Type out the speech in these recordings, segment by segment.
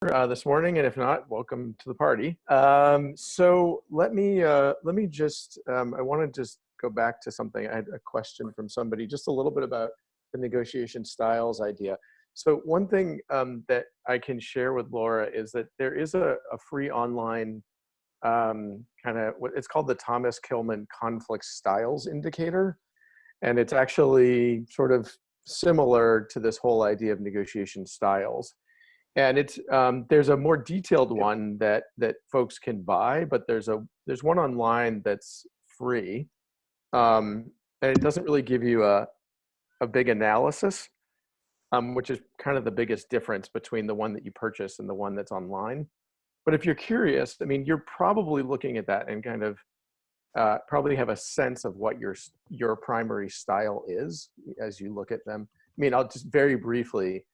this morning, and if not, welcome to the party. So let me just I want to just go back to something. I had a question from somebody, just a little bit about the negotiation styles idea. So one thing that I can share with Laura is that there is a free online kind of what it's called the Thomas Kilmann Conflict Styles Indicator, and it's actually sort of similar to this whole idea of negotiation styles. And it's there's a more detailed one that folks can buy, but there's one online that's free, and it doesn't really give you a big analysis, which is kind of the biggest difference between the one that you purchase and the one that's online. But if you're curious, I mean, you're probably looking at that and kind of probably have a sense of what your primary style is as you look at them. I mean, I'll just very briefly.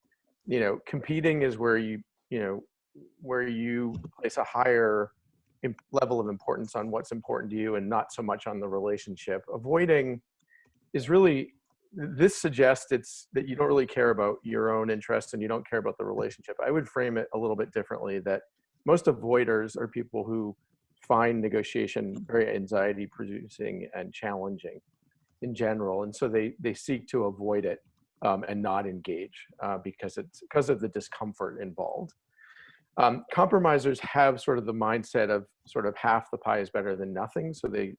Competing is where where you place a higher level of importance on what's important to you and not so much on the relationship. Avoiding is really, this suggests that you don't really care about your own interests and you don't care about the relationship. I would frame it a little bit differently, that most avoiders are people who find negotiation very anxiety producing and challenging in general. And so they seek to avoid it. And not engage because of the discomfort involved. Compromisers have sort of the mindset of sort of half the pie is better than nothing. So they,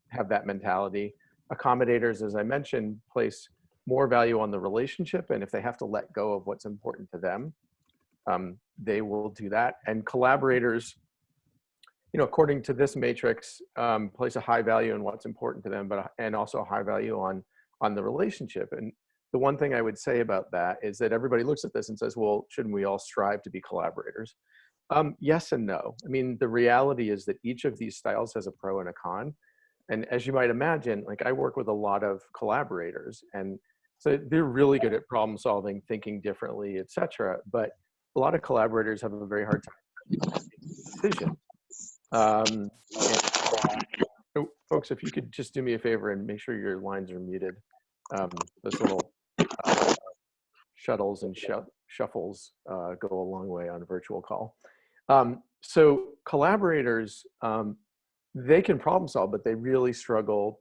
have that mentality. Accommodators, as I mentioned, place more value on the relationship. And if they have to let go of what's important to them, they will do that. And collaborators, according to this matrix, place a high value on what's important to them, and also a high value on the relationship. And the one thing I would say about that is that everybody looks at this and says, well, shouldn't we all strive to be collaborators? Yes and no. I mean, the reality is that each of these styles has a pro and a con. And as you might imagine, like I work with a lot of collaborators, and so they're really good at problem solving, thinking differently, et cetera. But a lot of collaborators have a very hard time making decisions. So folks, if you could just do me a favor and make sure your lines are muted. Those little shuttles and shuffles go a long way on a virtual call. So collaborators, they can problem solve, but they really struggle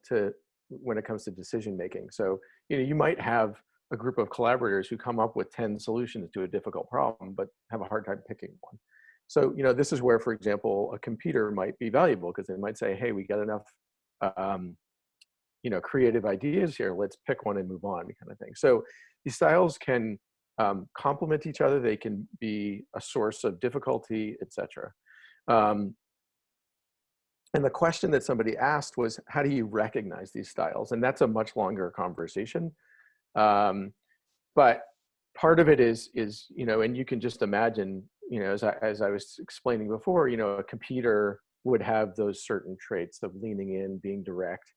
when it comes to decision making. So you might have a group of collaborators who come up with 10 solutions to a difficult problem, but have a hard time picking one. So this is where, for example, a competer might be valuable, because they might say, hey, we got enough creative ideas here, let's pick one and move on, kind of thing. So these styles can complement each other. They can be a source of difficulty, etc. And the question that somebody asked was, how do you recognize these styles? And that's a much longer conversation. But part of it is and you can just imagine, as I was explaining before, a competer would have those certain traits of leaning in, being direct,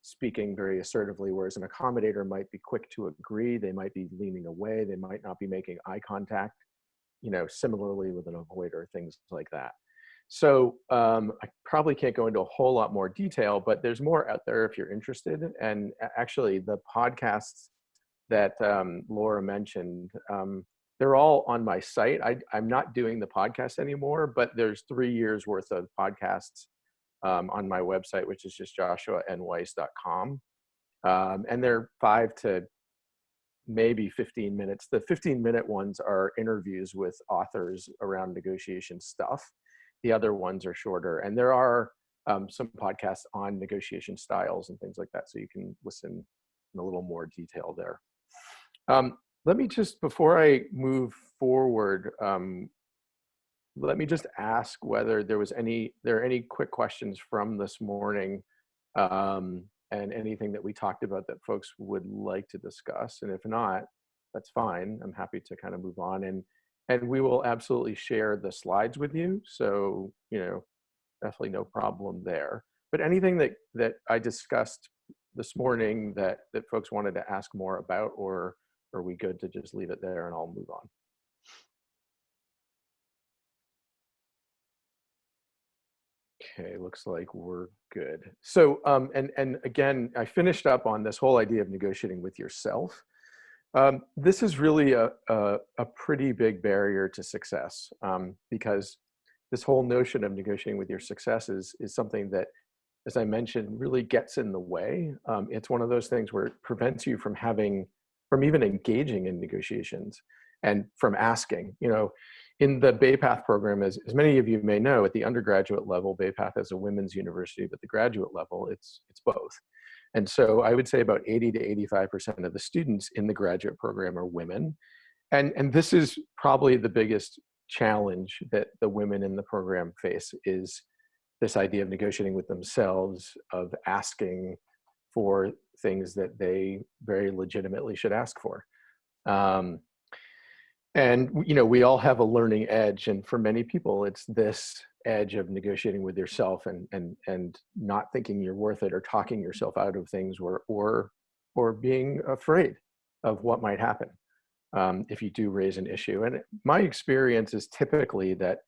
speaking very assertively, whereas an accommodator might be quick to agree. They might be leaning away. They might not be making eye contact, similarly with an avoider, things like that. So I probably can't go into a whole lot more detail, but there's more out there if you're interested. And actually the podcasts that Laura mentioned, they're all on my site. I'm not doing the podcast anymore, but there's 3 years worth of podcasts on my website, which is just joshuanweiss.com. And they're 5 to maybe 15 minutes. The 15-minute ones are interviews with authors around negotiation stuff. The other ones are shorter. And there are some podcasts on negotiation styles and things like that, so you can listen in a little more detail there. Let me just, before I move forward, let me just ask whether there are any quick questions from this morning, and anything that we talked about that folks would like to discuss. And if not, that's fine. I'm happy to kind of move on. And we will absolutely share the slides with you. So, definitely no problem there. But anything that I discussed this morning that folks wanted to ask more about, or are we good to just leave it there and I'll move on? Okay, looks like we're good. So, and again, I finished up on this whole idea of negotiating with yourself. This is really a pretty big barrier to success, because this whole notion of negotiating with your success is something that, as I mentioned, really gets in the way. It's one of those things where it prevents you from even engaging in negotiations and from asking. In the Bay Path program, as many of you may know, at the undergraduate level, Bay Path is a women's university, but the graduate level, it's both. And so I would say about 80 to 85% of the students in the graduate program are women. And this is probably the biggest challenge that the women in the program face, is this idea of negotiating with themselves, of asking for things that they very legitimately should ask for. Um, and we all have a learning edge, and for many people, it's this edge of negotiating with yourself and not thinking you're worth it, or talking yourself out of things, or being afraid of what might happen if you do raise an issue. And my experience is typically that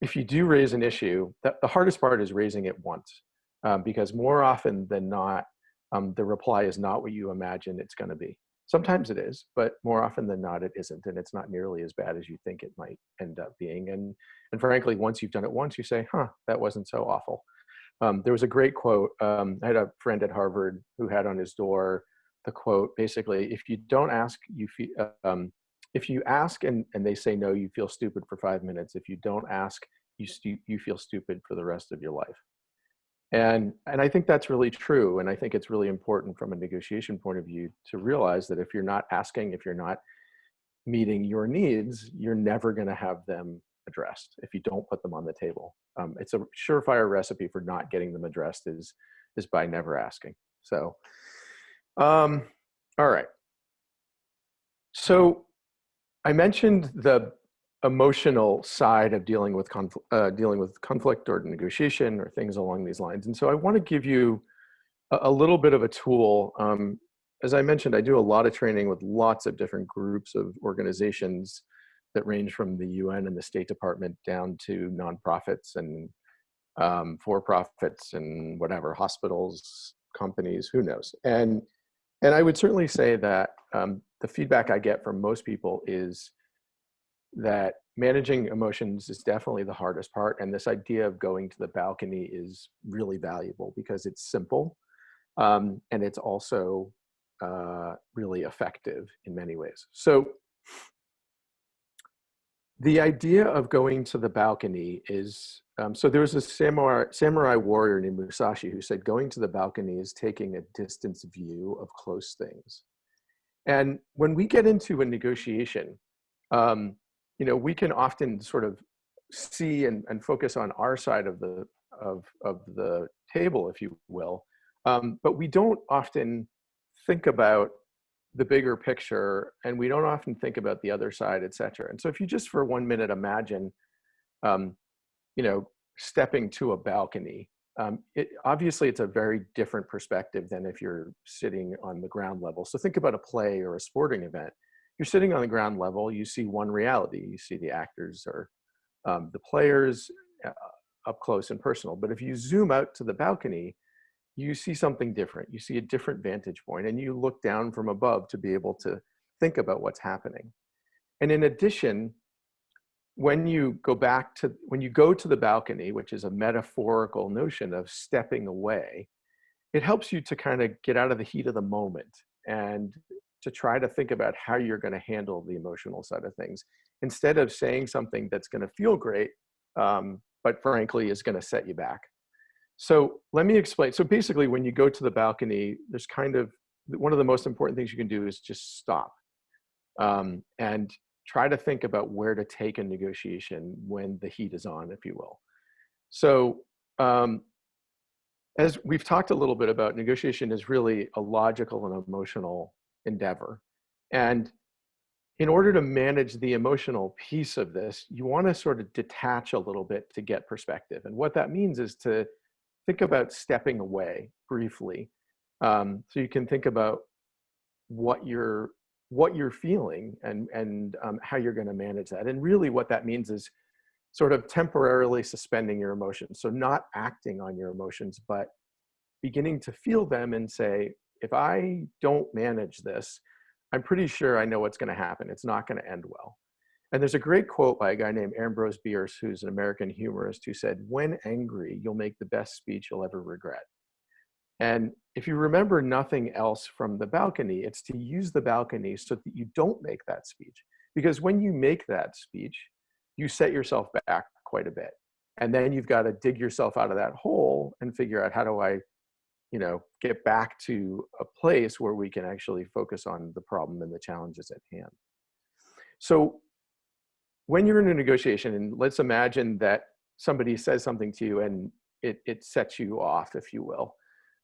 if you do raise an issue, the hardest part is raising it once, because more often than not, the reply is not what you imagine it's going to be. Sometimes it is, but more often than not, it isn't, and it's not nearly as bad as you think it might end up being. And frankly, once you've done it once, you say, "Huh, that wasn't so awful." There was a great quote. I had a friend at Harvard who had on his door the quote, basically, if you don't ask, if you ask and they say no, you feel stupid for 5 minutes. If you don't ask, you feel stupid for the rest of your life. And I think that's really true. And I think it's really important from a negotiation point of view to realize that if you're not asking, if you're not meeting your needs, you're never going to have them addressed if you don't put them on the table. It's a surefire recipe for not getting them addressed is by never asking. So, all right. So I mentioned the emotional side of dealing with conflict or negotiation or things along these lines. And so I want to give you a little bit of a tool. As I mentioned, I do a lot of training with lots of different groups of organizations that range from the UN and the State Department down to nonprofits and for-profits and whatever, hospitals, companies, who knows. And I would certainly say that the feedback I get from most people is that managing emotions is definitely the hardest part. And this idea of going to the balcony is really valuable because it's simple, and it's also really effective in many ways. So the idea of going to the balcony is, so there was a samurai warrior named Musashi who said, going to the balcony is taking a distance view of close things. And when we get into a negotiation, we can often sort of see and focus on our side of the table, if you will, but we don't often think about the bigger picture, and we don't often think about the other side, et cetera. And so if you just for 1 minute imagine, stepping to a balcony, obviously it's a very different perspective than if you're sitting on the ground level. So think about a play or a sporting event. You're sitting on the ground level, you see one reality. You see the actors or the players up close and personal. But if you zoom out to the balcony, you see something different. You see a different vantage point, and you look down from above to be able to think about what's happening. And in addition, when you go to the balcony, which is a metaphorical notion of stepping away, it helps you to kind of get out of the heat of the moment and to try to think about how you're going to handle the emotional side of things, instead of saying something that's going to feel great, but frankly is going to set you back. So let me explain. So basically, when you go to the balcony, there's kind of one of the most important things you can do is just stop and try to think about where to take a negotiation when the heat is on, if you will. So as we've talked a little bit about, negotiation is really a logical and emotional endeavor. And in order to manage the emotional piece of this, you want to sort of detach a little bit to get perspective. And what that means is to think about stepping away briefly, so you can think about what you're feeling and how you're going to manage that. And really what that means is sort of temporarily suspending your emotions. So not acting on your emotions, but beginning to feel them and say, if I don't manage this, I'm pretty sure I know what's going to happen. It's not going to end well. And there's a great quote by a guy named Ambrose Bierce, who's an American humorist, who said, when angry, you'll make the best speech you'll ever regret. And if you remember nothing else from the balcony, it's to use the balcony so that you don't make that speech. Because when you make that speech, you set yourself back quite a bit. And then you've got to dig yourself out of that hole and figure out, how do I, get back to a place where we can actually focus on the problem and the challenges at hand. So when you're in a negotiation, and let's imagine that somebody says something to you and it sets you off, if you will,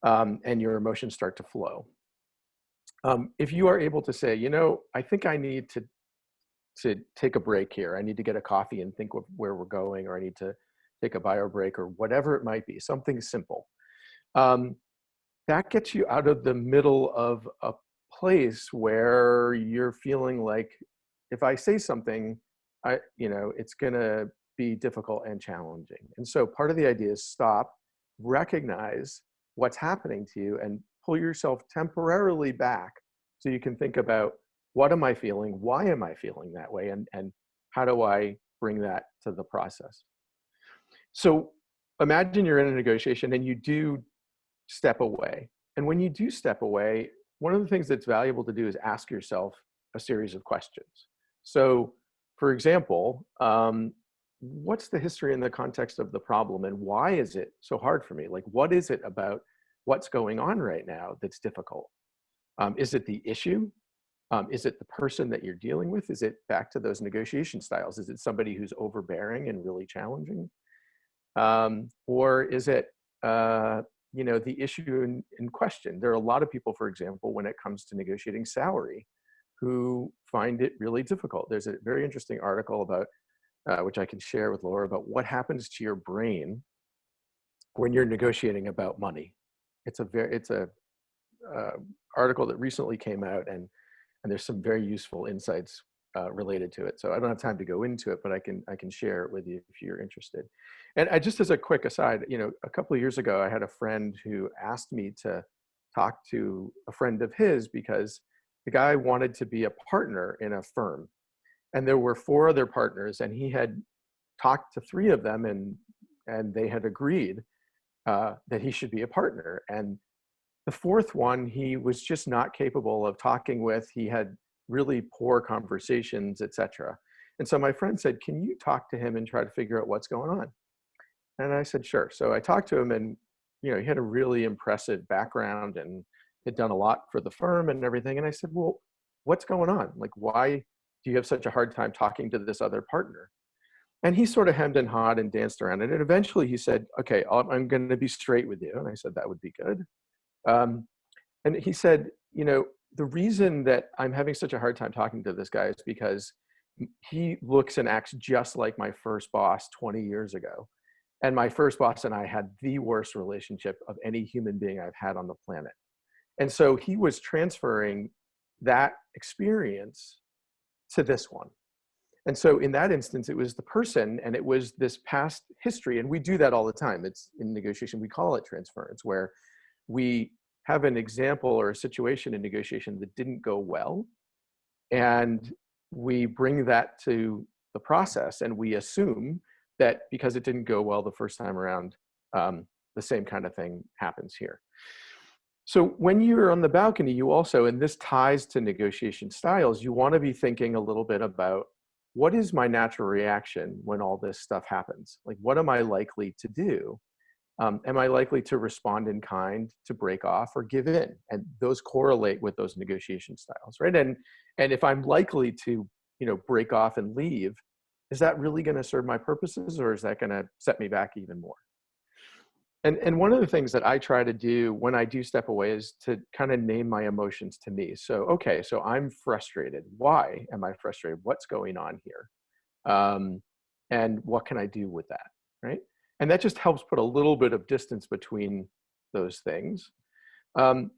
and your emotions start to flow. If you are able to say, I think I need to take a break here. I need to get a coffee and think of where we're going, or I need to take a bio break, or whatever it might be, something simple. That gets you out of the middle of a place where you're feeling like, if I say something, it's gonna be difficult and challenging. And so part of the idea is stop, recognize what's happening to you, and pull yourself temporarily back so you can think about, what am I feeling? Why am I feeling that way? And how do I bring that to the process? So imagine you're in a negotiation and you do step away. And when you do step away, one of the things that's valuable to do is ask yourself a series of questions. So for example, what's the history and the context of the problem, and why is it so hard for me? Like, what is it about what's going on right now that's difficult? Is it the issue? Is it the person that you're dealing with? Is it back to those negotiation styles? Is it somebody who's overbearing and really challenging? Or is it, the issue in question? There are a lot of people, for example, when it comes to negotiating salary, who find it really difficult. There's a very interesting article about, which I can share with Laura, about what happens to your brain when you're negotiating about money. It's a article that recently came out, and there's some very useful insights related to it. So I don't have time to go into it, but I can share it with you if you're interested. And just as a quick aside, a couple of years ago, I had a friend who asked me to talk to a friend of his, because the guy wanted to be a partner in a firm. And there were 4 other partners, and he had talked to 3 of them, and they had agreed that he should be a partner. And the 4th one, he was just not capable of talking with. He had really poor conversations, etc. And so my friend said, can you talk to him and try to figure out what's going on? And I said, sure. So I talked to him, and he had a really impressive background and had done a lot for the firm and everything. And I said, well, what's going on? Like, why do you have such a hard time talking to this other partner? And he sort of hemmed and hawed and danced around it. And eventually he said, okay, I'm going to be straight with you. And I said, that would be good. And he said, the reason that I'm having such a hard time talking to this guy is because he looks and acts just like my first boss 20 years ago. And my first boss and I had the worst relationship of any human being I've had on the planet. And so he was transferring that experience to this one. And so in that instance, it was the person, and it was this past history. And we do that all the time. It's in negotiation, we call it transference, where we have an example or a situation in negotiation that didn't go well, and we bring that to the process, and we assume that because it didn't go well the first time around, the same kind of thing happens here. So when you're on the balcony, you also, and this ties to negotiation styles, you want to be thinking a little bit about, what is my natural reaction when all this stuff happens? Like, what am I likely to do? Am I likely to respond in kind, to break off, or give in? And those correlate with those negotiation styles, right? And if I'm likely to, break off and leave, is that really going to serve my purposes, or is that going to set me back even more? And one of the things that I try to do when I do step away is to kind of name my emotions to me. So, okay, so I'm frustrated. Why am I frustrated? What's going on here? And what can I do with that, right? And that just helps put a little bit of distance between those things. And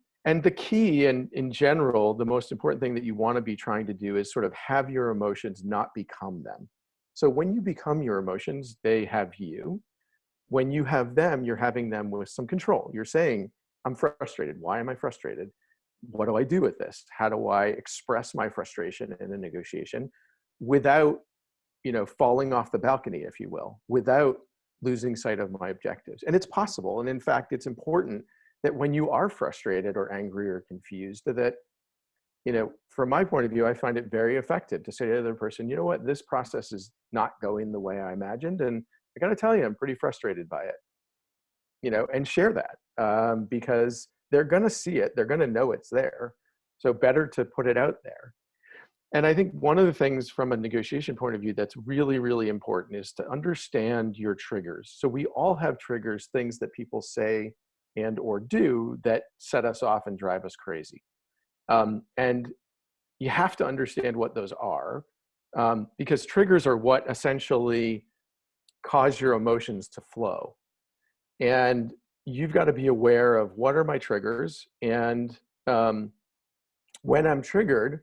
the key, and in general, the most important thing that you want to be trying to do is sort of have your emotions not become them. So when you become your emotions, they have you. When you have them, you're having them with some control. You're saying, I'm frustrated. Why am I frustrated? what do I do with this? How do I express my frustration in a negotiation without, falling off the balcony, if you will, without losing sight of my objectives? And it's possible. And in fact, it's important that when you are frustrated or angry or confused, that, from my point of view, I find it very effective to say to the other person, you know what, this process is not going the way I imagined. And I got to tell you, I'm pretty frustrated by it, and share that, because they're going to see it. They're going to know it's there. So better to put it out there. And I think one of the things from a negotiation point of view that's really, really important is to understand your triggers. So we all have triggers, things that people say and or do that set us off and drive us crazy. And you have to understand what those are, because triggers are what essentially cause your emotions to flow. And you've got to be aware of what are my triggers. And when I'm triggered,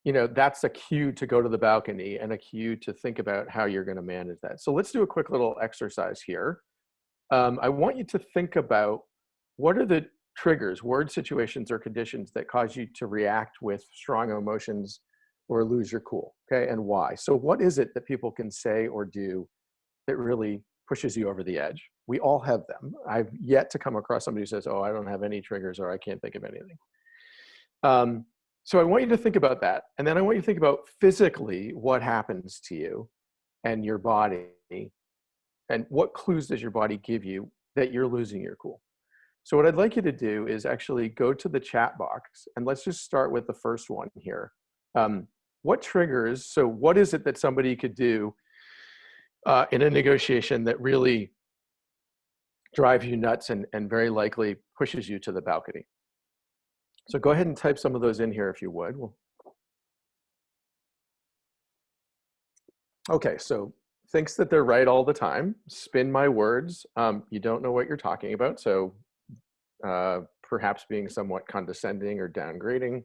that's a cue to go to the balcony and a cue to think about how you're going to manage that. So let's do a quick little exercise here. I want you to think about what are the triggers, word situations or conditions that cause you to react with strong emotions or lose your cool, okay, and why? So what is it that people can say or do that really pushes you over the edge? We all have them. I've yet to come across somebody who says, oh, I don't have any triggers or I can't think of anything. So I want you to think about that. And then I want you to think about physically what happens to you and your body, and what clues does your body give you that you're losing your cool. So what I'd like you to do is actually go to the chat box, and let's just start with the first one here. What triggers, so what is it that somebody could do in a negotiation that really drives you nuts and very likely pushes you to the balcony? So go ahead and type some of those in here if you would. Okay, so thinks that they're right all the time. Spin my words. You don't know what you're talking about, so perhaps being somewhat condescending or downgrading.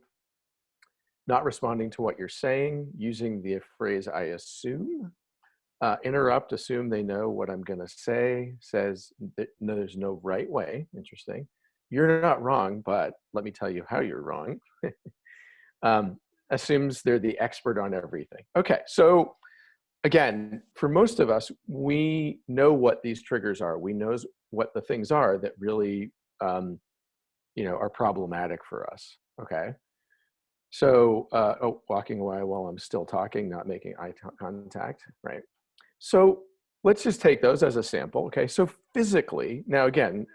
Not responding to what you're saying, using the phrase I assume. Interrupt, assume they know what I'm going to say. Says that no, there's no right way. Interesting. You're not wrong, but let me tell you how you're wrong. Assumes they're the expert on everything. Okay, so again, for most of us, we know what these triggers are. We know what the things are that really, are problematic for us. Okay, so walking away while I'm still talking, not making eye contact, right? So let's just take those as a sample. Okay, so physically, now again,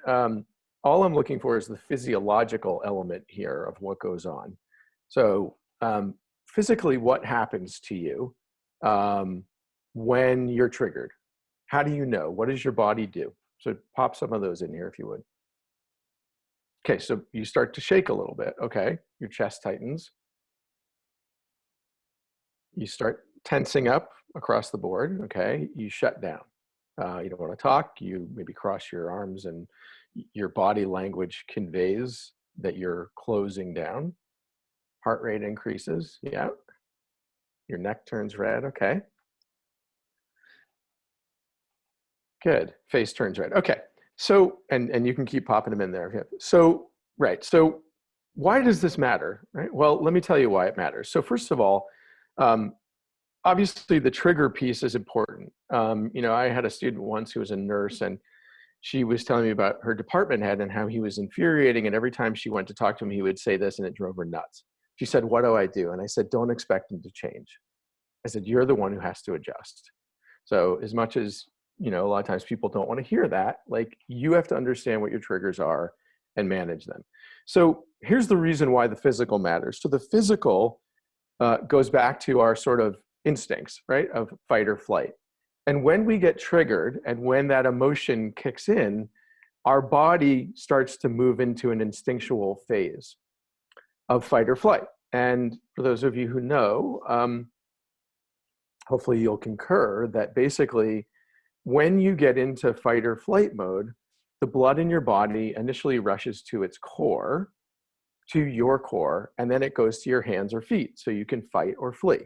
all I'm looking for is the physiological element here of what goes on. So physically, what happens to you when you're triggered? How do you know? What does your body do? So pop some of those in here if you would. Okay, so you start to shake a little bit. Okay, your chest tightens. You start tensing up across the board. Okay, you shut down. You don't want to talk. You maybe cross your arms, and your body language conveys that you're closing down. Heart rate increases. Yeah. Your neck turns red. Okay. Good. Face turns red. Okay. So, and you can keep popping them in there. So, right. So why does this matter? Right. Well, let me tell you why it matters. So first of all, obviously the trigger piece is important. I had a student once who was a nurse, and she was telling me about her department head and how he was infuriating. And every time she went to talk to him, he would say this, and it drove her nuts. She said, what do I do? And I said, don't expect him to change. I said, you're the one who has to adjust. So as much as, a lot of times people don't want to hear that, like, you have to understand what your triggers are and manage them. So here's the reason why the physical matters. So the physical goes back to our sort of instincts, right, of fight or flight. And when we get triggered and when that emotion kicks in, our body starts to move into an instinctual phase of fight or flight. And for those of you who know, hopefully you'll concur that basically when you get into fight or flight mode, the blood in your body initially rushes to its core, to your core, and then it goes to your hands or feet so you can fight or flee,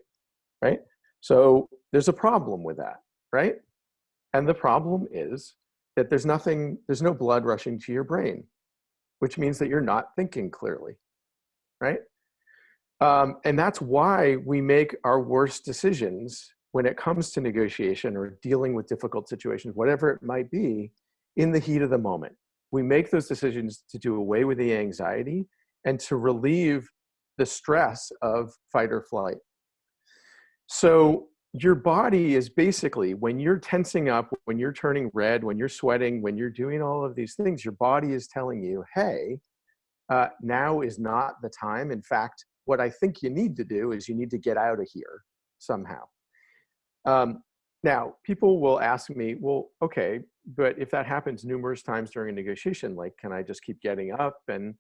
right? So there's a problem with that, right? And the problem is that there's no blood rushing to your brain, which means that you're not thinking clearly. right? And that's why we make our worst decisions when it comes to negotiation or dealing with difficult situations, whatever it might be, in the heat of the moment. We make those decisions to do away with the anxiety and to relieve the stress of fight or flight. So your body is basically, when you're tensing up, when you're turning red, when you're sweating, when you're doing all of these things, your body is telling you, hey, now is not the time. In fact, what I think you need to do is you need to get out of here somehow. Now, people will ask me, well, okay, but if that happens numerous times during a negotiation, like, can I just keep getting up? And,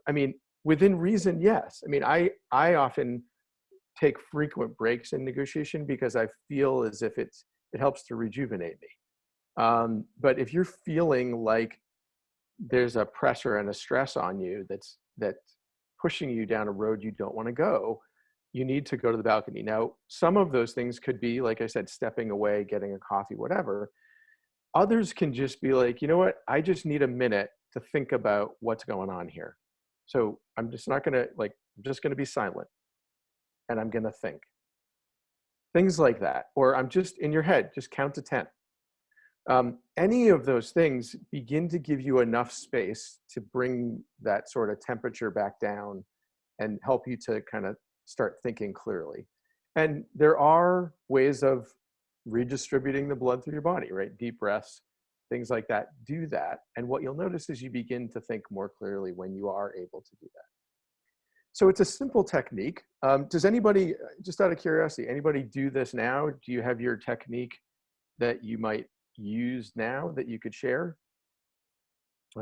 I mean, within reason, yes. I mean, I often take frequent breaks in negotiation because I feel as if it helps to rejuvenate me. But if you're feeling like there's a pressure and a stress on you that's pushing you down a road you don't want to go, you need to go to the balcony. Now, some of those things could be, like I said, stepping away, getting a coffee, whatever. Others can just be like, you know what, I just need a minute to think about what's going on here. So I'm just not gonna, I'm just gonna be silent and I'm gonna think. Things like that. Or I'm just in your head, just count to 10. Any of those things begin to give you enough space to bring that sort of temperature back down and help you to kind of start thinking clearly. And there are ways of redistributing the blood through your body, right? Deep breaths, things like that, do that. And what you'll notice is you begin to think more clearly when you are able to do that. So it's a simple technique. Does anybody, just out of curiosity, anybody do this now? Do you have your technique that you might use now that you could share?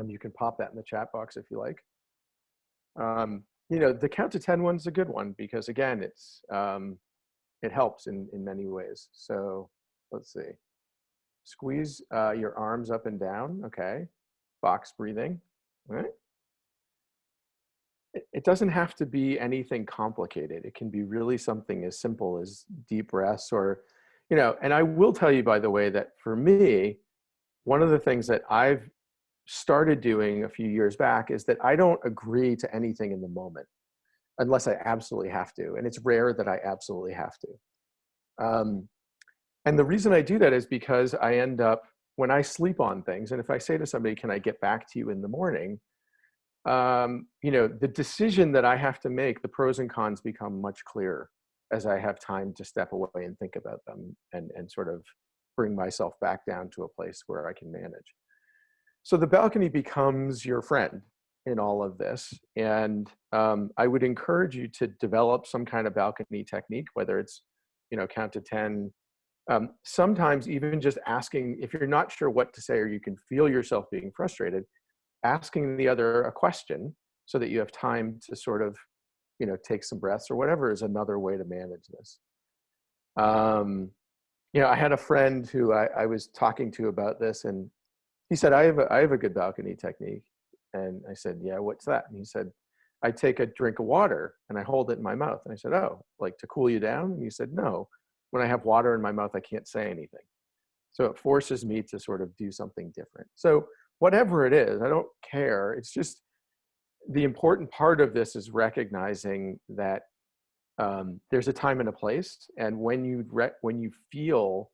You can pop that in the chat box if you like. The count to 10 one's a good one because, again, it helps in many ways. So let's see. Squeeze your arms up and down. Okay. Box breathing. All right. It doesn't have to be anything complicated. It can be really something as simple as deep breaths or, and I will tell you, by the way, that for me, one of the things that I've started doing a few years back is that I don't agree to anything in the moment unless I absolutely have to. And it's rare that I absolutely have to. And the reason I do that is because I end up, when I sleep on things, and if I say to somebody, can I get back to you in the morning? The decision that I have to make, the pros and cons become much clearer as I have time to step away and think about them and sort of bring myself back down to a place where I can manage. So the balcony becomes your friend in all of this. And I would encourage you to develop some kind of balcony technique, whether it's, count to 10. Sometimes even just asking, if you're not sure what to say or you can feel yourself being frustrated, asking the other a question so that you have time to sort of, take some breaths or whatever is another way to manage this. I had a friend who I was talking to about this, and he said, I have a good balcony technique. And I said, yeah, what's that? And he said, I take a drink of water and I hold it in my mouth. And I said, oh, like to cool you down? And he said, no, when I have water in my mouth, I can't say anything. So it forces me to sort of do something different. So whatever it is, I don't care. It's just the important part of this is recognizing that there's a time and a place. And when you feel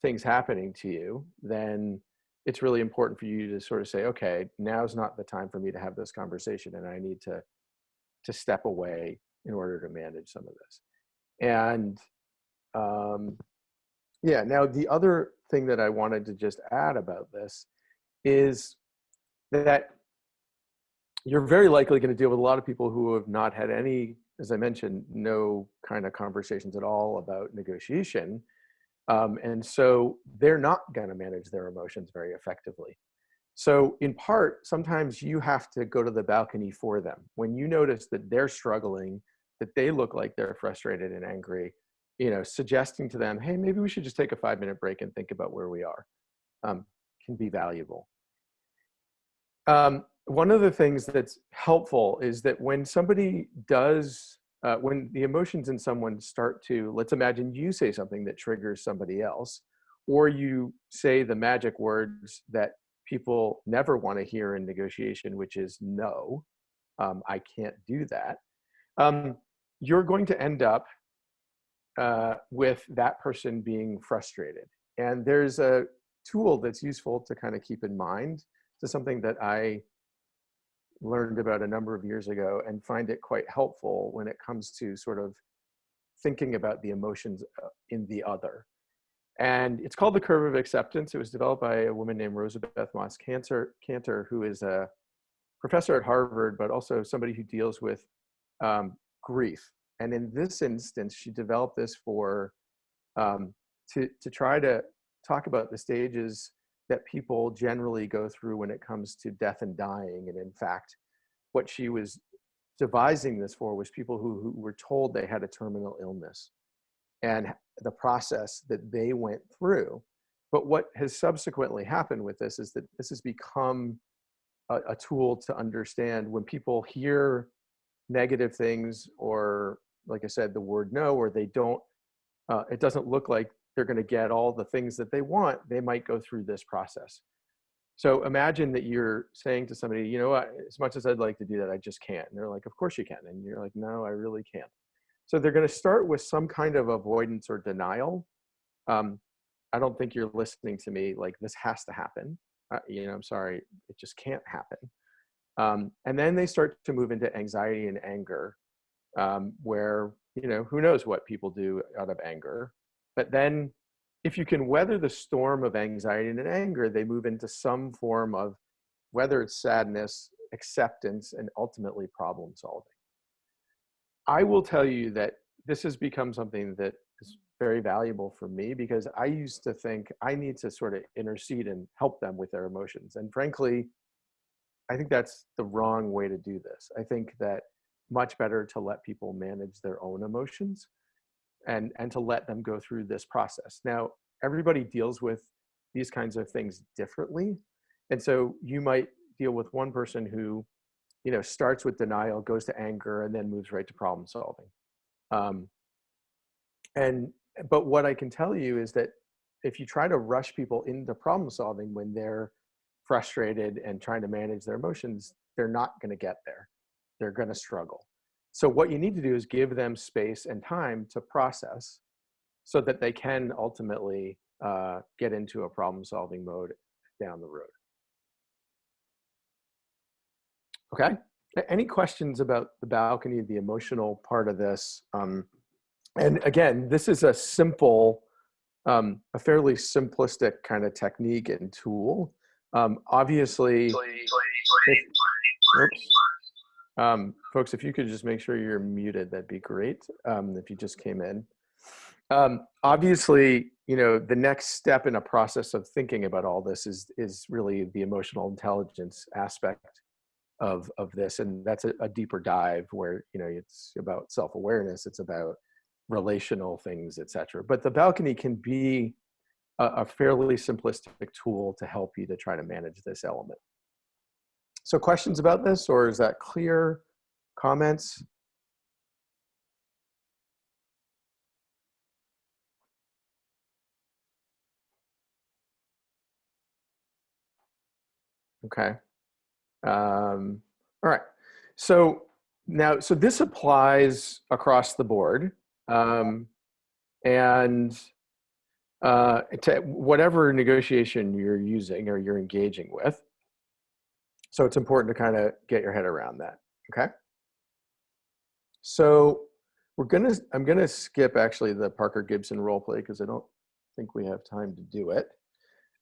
things happening to you, then it's really important for you to sort of say, okay, now's not the time for me to have this conversation, and I need to step away in order to manage some of this. And yeah, now the other thing that I wanted to just add about this is that you're very likely going to deal with a lot of people who have not had any, as I mentioned, no kind of conversations at all about negotiation. And so they're not going to manage their emotions very effectively. So in part, sometimes you have to go to the balcony for them. When you notice that they're struggling, that they look like they're frustrated and angry, suggesting to them, hey, maybe we should just take a 5-minute break and think about where we are, can be valuable. One of the things that's helpful is that when somebody does, when the emotions in someone start to, let's imagine you say something that triggers somebody else, or you say the magic words that people never want to hear in negotiation, which is no. I can't do that, um, you're going to end up with that person being frustrated. And there's a tool that's useful to kind of keep in mind. It's something that I learned about a number of years ago and find it quite helpful when it comes to sort of thinking about the emotions in the other. And it's called the curve of acceptance. It was developed by a woman named Rosabeth Moss Cantor, who is a professor at Harvard, but also somebody who deals with grief. And in this instance, she developed this for to try to talk about the stages that people generally go through when it comes to death and dying. And in fact, what she was devising this for was people who were told they had a terminal illness and the process that they went through. But what has subsequently happened with this is that this has become a tool to understand when people hear negative things, or like I said, the word no, or they don't, it doesn't look like they're going to get all the things that they want, they might go through this process. So imagine that you're saying to somebody, you know what, as much as I'd like to do that, I just can't. And they're like, of course you can. And you're like, no, I really can't. So they're going to start with some kind of avoidance or denial. I don't think you're listening to me. Like, this has to happen. I'm sorry, it just can't happen. And then they start to move into anxiety and anger, where, who knows what people do out of anger. But then if you can weather the storm of anxiety and anger, they move into some form of, whether it's sadness, acceptance, and ultimately problem solving. I will tell you that this has become something that is very valuable for me, because I used to think I need to sort of intercede and help them with their emotions. And frankly, I think that's the wrong way to do this. I think that much better to let people manage their own emotions and to let them go through this process. Now, everybody deals with these kinds of things differently. And so you might deal with one person who, starts with denial, goes to anger, and then moves right to problem solving. But what I can tell you is that if you try to rush people into problem solving when they're frustrated and trying to manage their emotions, they're not going to get there. They're going to struggle. So what you need to do is give them space and time to process so that they can ultimately get into a problem solving mode down the road. Okay. Any questions about the balcony, the emotional part of this? And again, this is a simple, a fairly simplistic kind of technique and tool. Obviously, folks, if you could just make sure you're muted, that'd be great. If you just came in. Obviously, the next step in a process of thinking about all this is really the emotional intelligence aspect of this. And that's a deeper dive where, it's about self-awareness, it's about relational things, etc. But the balcony can be a fairly simplistic tool to help you to try to manage this element. So questions about this, or is that clear? Comments? Okay. All right. So now, so this applies across the board, and to whatever negotiation you're using or you're engaging with. So it's important to kind of get your head around that. Okay. So I'm gonna skip actually the Parker Gibson role play because I don't think we have time to do it.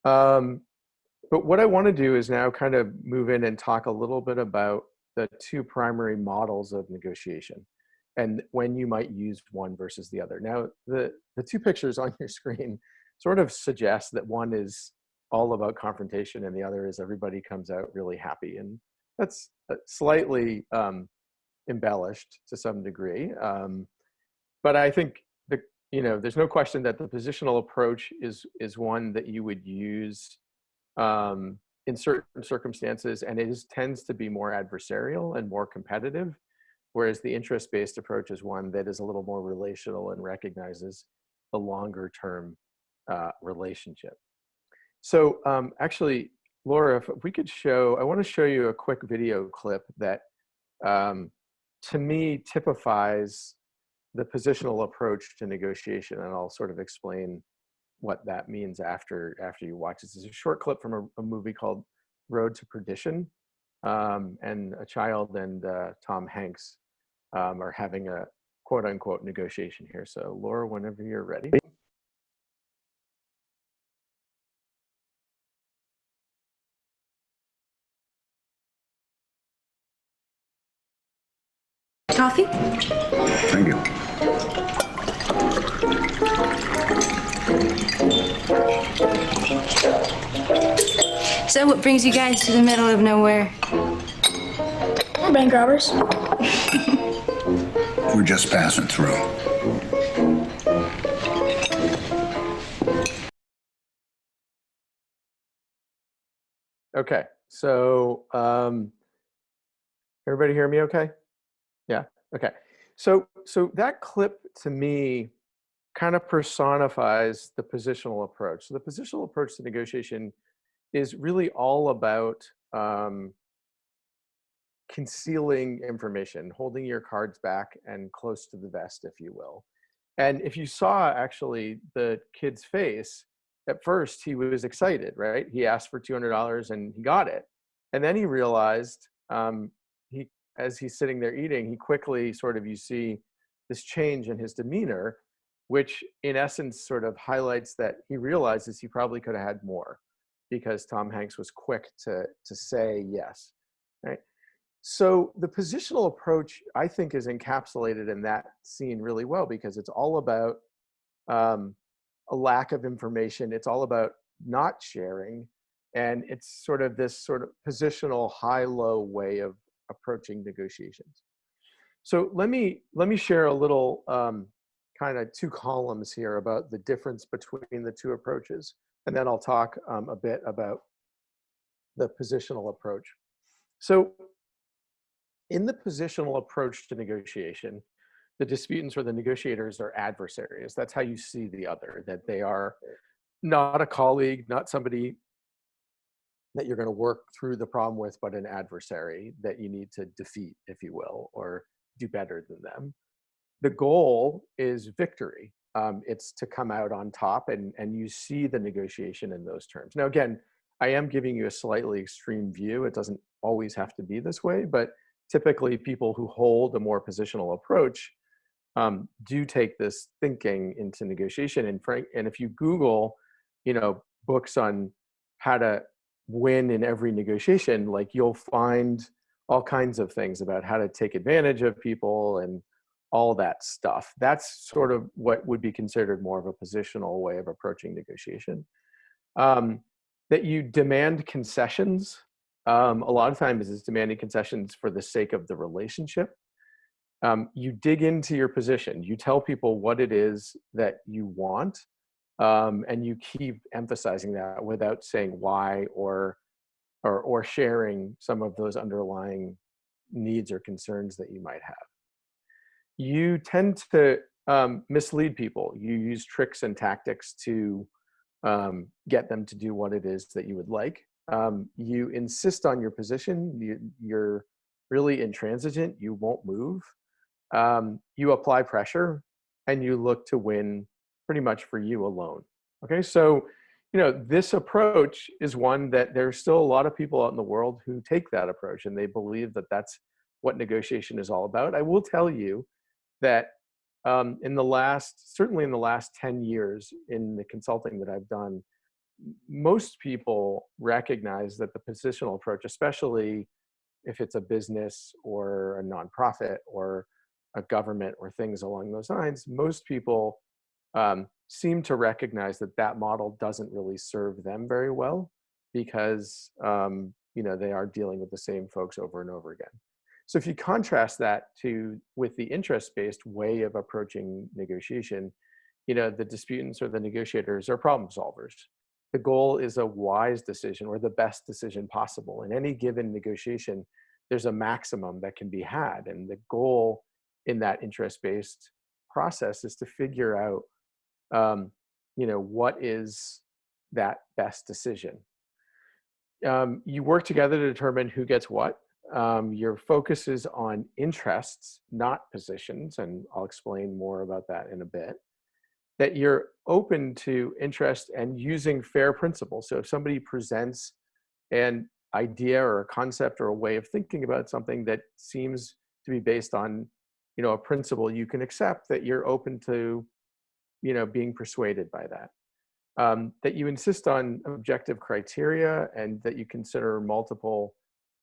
But what I want to do is now kind of move in and talk a little bit about the two primary models of negotiation and when you might use one versus the other. Now, the two pictures on your screen sort of suggest that one is all about confrontation and the other is everybody comes out really happy. And that's slightly embellished to some degree. But I think there's no question that the positional approach is one that you would use in certain circumstances, and it tends to be more adversarial and more competitive, whereas the interest-based approach is one that is a little more relational and recognizes the longer-term relationship. So actually, Laura, if we could I want to show you a quick video clip that um, to me typifies the positional approach to negotiation, and I'll sort of explain what that means after you watch this. This is a short clip from a movie called Road to Perdition, and a child and Tom Hanks are having a quote unquote negotiation here. So Laura, whenever you're ready. Coffee? Thank you. So what brings you guys to the middle of nowhere? We're bank robbers. We're just passing through. Okay, so everybody hear me okay? Yeah, okay. So that clip to me kind of personifies the positional approach. So the positional approach to negotiation is really all about concealing information, holding your cards back and close to the vest, if you will. And if you saw actually the kid's face, at first he was excited, right? He asked for $200 and he got it. And then he realized, as he's sitting there eating, he quickly sort of, you see this change in his demeanor, which in essence sort of highlights that he realizes he probably could have had more because Tom Hanks was quick to say yes, right? So the positional approach, I think, is encapsulated in that scene really well because it's all about a lack of information. It's all about not sharing. And it's sort of this sort of positional high-low way of approaching negotiations. So let me share a little kind of two columns here about the difference between the two approaches. And then I'll talk a bit about the positional approach. So in the positional approach to negotiation, the disputants or the negotiators are adversaries. That's how you see the other, that they are not a colleague, not somebody that you're going to work through the problem with, but an adversary that you need to defeat, if you will, or do better than them. The goal is victory. It's to come out on top, and you see the negotiation in those terms. Now, again, I am giving you a slightly extreme view. It doesn't always have to be this way, but typically people who hold a more positional approach do take this thinking into negotiation. And if you Google, books on how to win in every negotiation, like you'll find all kinds of things about how to take advantage of people and all that stuff. That's sort of what would be considered more of a positional way of approaching negotiation. That you demand concessions. A lot of times it's demanding concessions for the sake of the relationship. You dig into your position. You tell people what it is that you want, and you keep emphasizing that without saying why or sharing some of those underlying needs or concerns that you might have. You tend to mislead people. You use tricks and tactics to get them to do what it is that you would like. You insist on your position. You're really intransigent. You won't move. You apply pressure, and you look to win pretty much for you alone. Okay, so this approach is one that there's still a lot of people out in the world who take that approach, and they believe that that's what negotiation is all about. I will tell you that certainly in the last 10 years in the consulting that I've done, most people recognize that the positional approach, especially if it's a business or a nonprofit or a government or things along those lines, most people seem to recognize that that model doesn't really serve them very well because they are dealing with the same folks over and over again. So if you contrast that with the interest-based way of approaching negotiation, the disputants or the negotiators are problem solvers. The goal is a wise decision or the best decision possible. In any given negotiation, there's a maximum that can be had. And the goal in that interest-based process is to figure out, what is that best decision. You work together to determine who gets what. your focus is on interests, not positions, and I'll explain more about that in a bit, that you're open to interest and using fair principles. So if somebody presents an idea or a concept or a way of thinking about something that seems to be based on, a principle you can accept, that you're open to, being persuaded by that. That you insist on objective criteria and that you consider multiple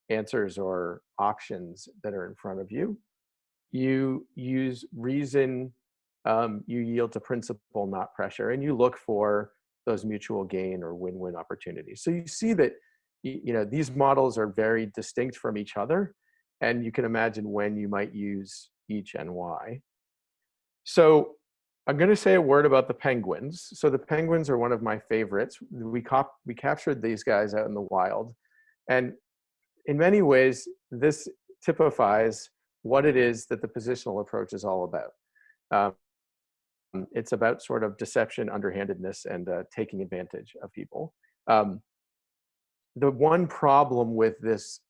answers or options that are in front of you. You use reason, you yield to principle, not pressure, and you look for those mutual gain or win-win opportunities. So you see that these models are very distinct from each other, and you can imagine when you might use each and why. So I'm going to say a word about the penguins. So the penguins are one of my favorites. We captured these guys out in the wild, and in many ways, this typifies what it is that the positional approach is all about. It's about sort of deception, underhandedness, and taking advantage of people. The one problem with this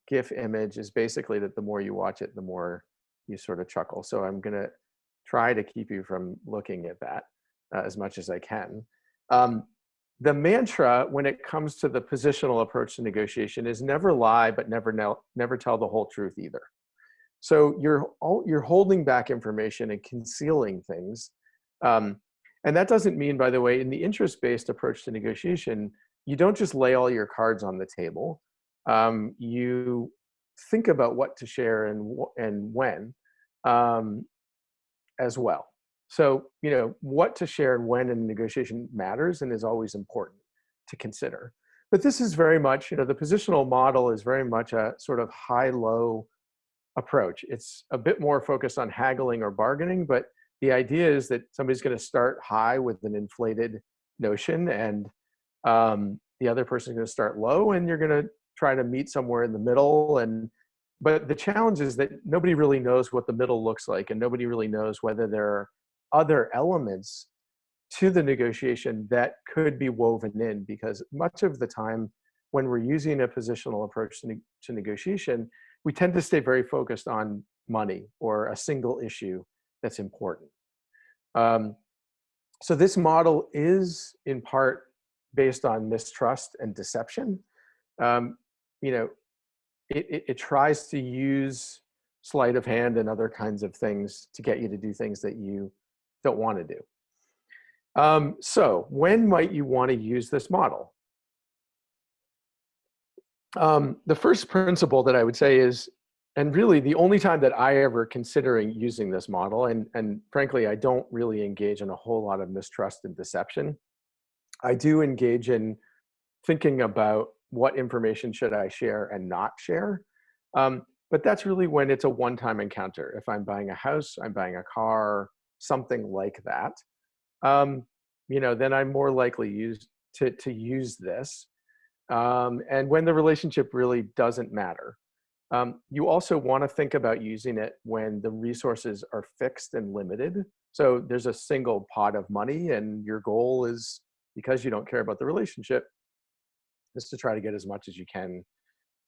GIF image is basically that the more you watch it, the more you sort of chuckle. So I'm going to try to keep you from looking at that as much as I can. The mantra when it comes to the positional approach to negotiation is never lie, but never tell the whole truth either. So you're holding back information and concealing things. And that doesn't mean, by the way, in the interest-based approach to negotiation, you don't just lay all your cards on the table. You think about what to share and when as well. So, what to share and when in negotiation matters and is always important to consider. But this is very much, the positional model is very much a sort of high-low approach. It's a bit more focused on haggling or bargaining, but the idea is that somebody's going to start high with an inflated notion, and the other person is going to start low, and you're going to try to meet somewhere in the middle. But the challenge is that nobody really knows what the middle looks like, and nobody really knows whether there are other elements to the negotiation that could be woven in, because much of the time when we're using a positional approach to negotiation, we tend to stay very focused on money or a single issue that's important. So this model is in part based on mistrust and deception. It tries to use sleight of hand and other kinds of things to get you to do things that you don't want to do. So when might you want to use this model? The first principle that I would say is, and really the only time that I ever considering using this model, and frankly, I don't really engage in a whole lot of mistrust and deception. I do engage in thinking about what information should I share and not share. But that's really when it's a one-time encounter. If I'm buying a house, I'm buying a car, something like that, then I'm more likely to use this. And when the relationship really doesn't matter. You also want to think about using it when the resources are fixed and limited. So there's a single pot of money, and your goal is, because you don't care about the relationship, is to try to get as much as you can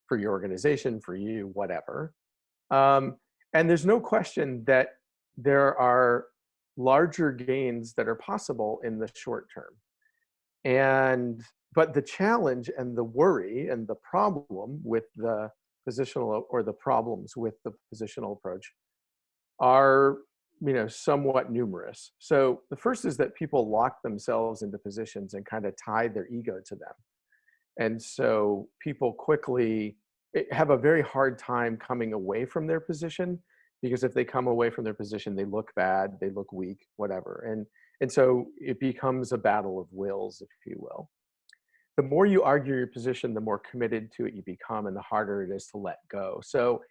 for your organization, for you, whatever. And there's no question that there are larger gains that are possible in the short term. But the challenge and the worry and the problem with the positional, or the problems with the positional approach, are somewhat numerous. So the first is that people lock themselves into positions and kind of tie their ego to them. And so people quickly have a very hard time coming away from their position, because if they come away from their position, they look bad, they look weak, whatever. And so it becomes a battle of wills, if you will. The more you argue your position, the more committed to it you become, and the harder it is to let go. So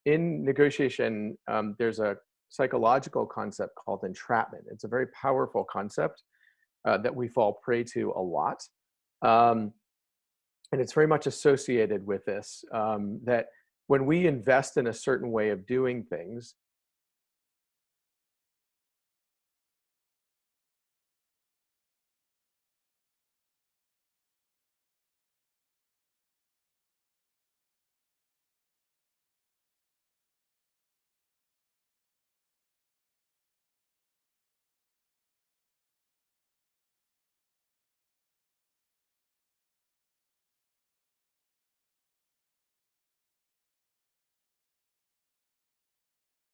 in negotiation, there's a psychological concept called entrapment. It's a very powerful concept that we fall prey to a lot. And it's very much associated with this, that when we invest in a certain way of doing things,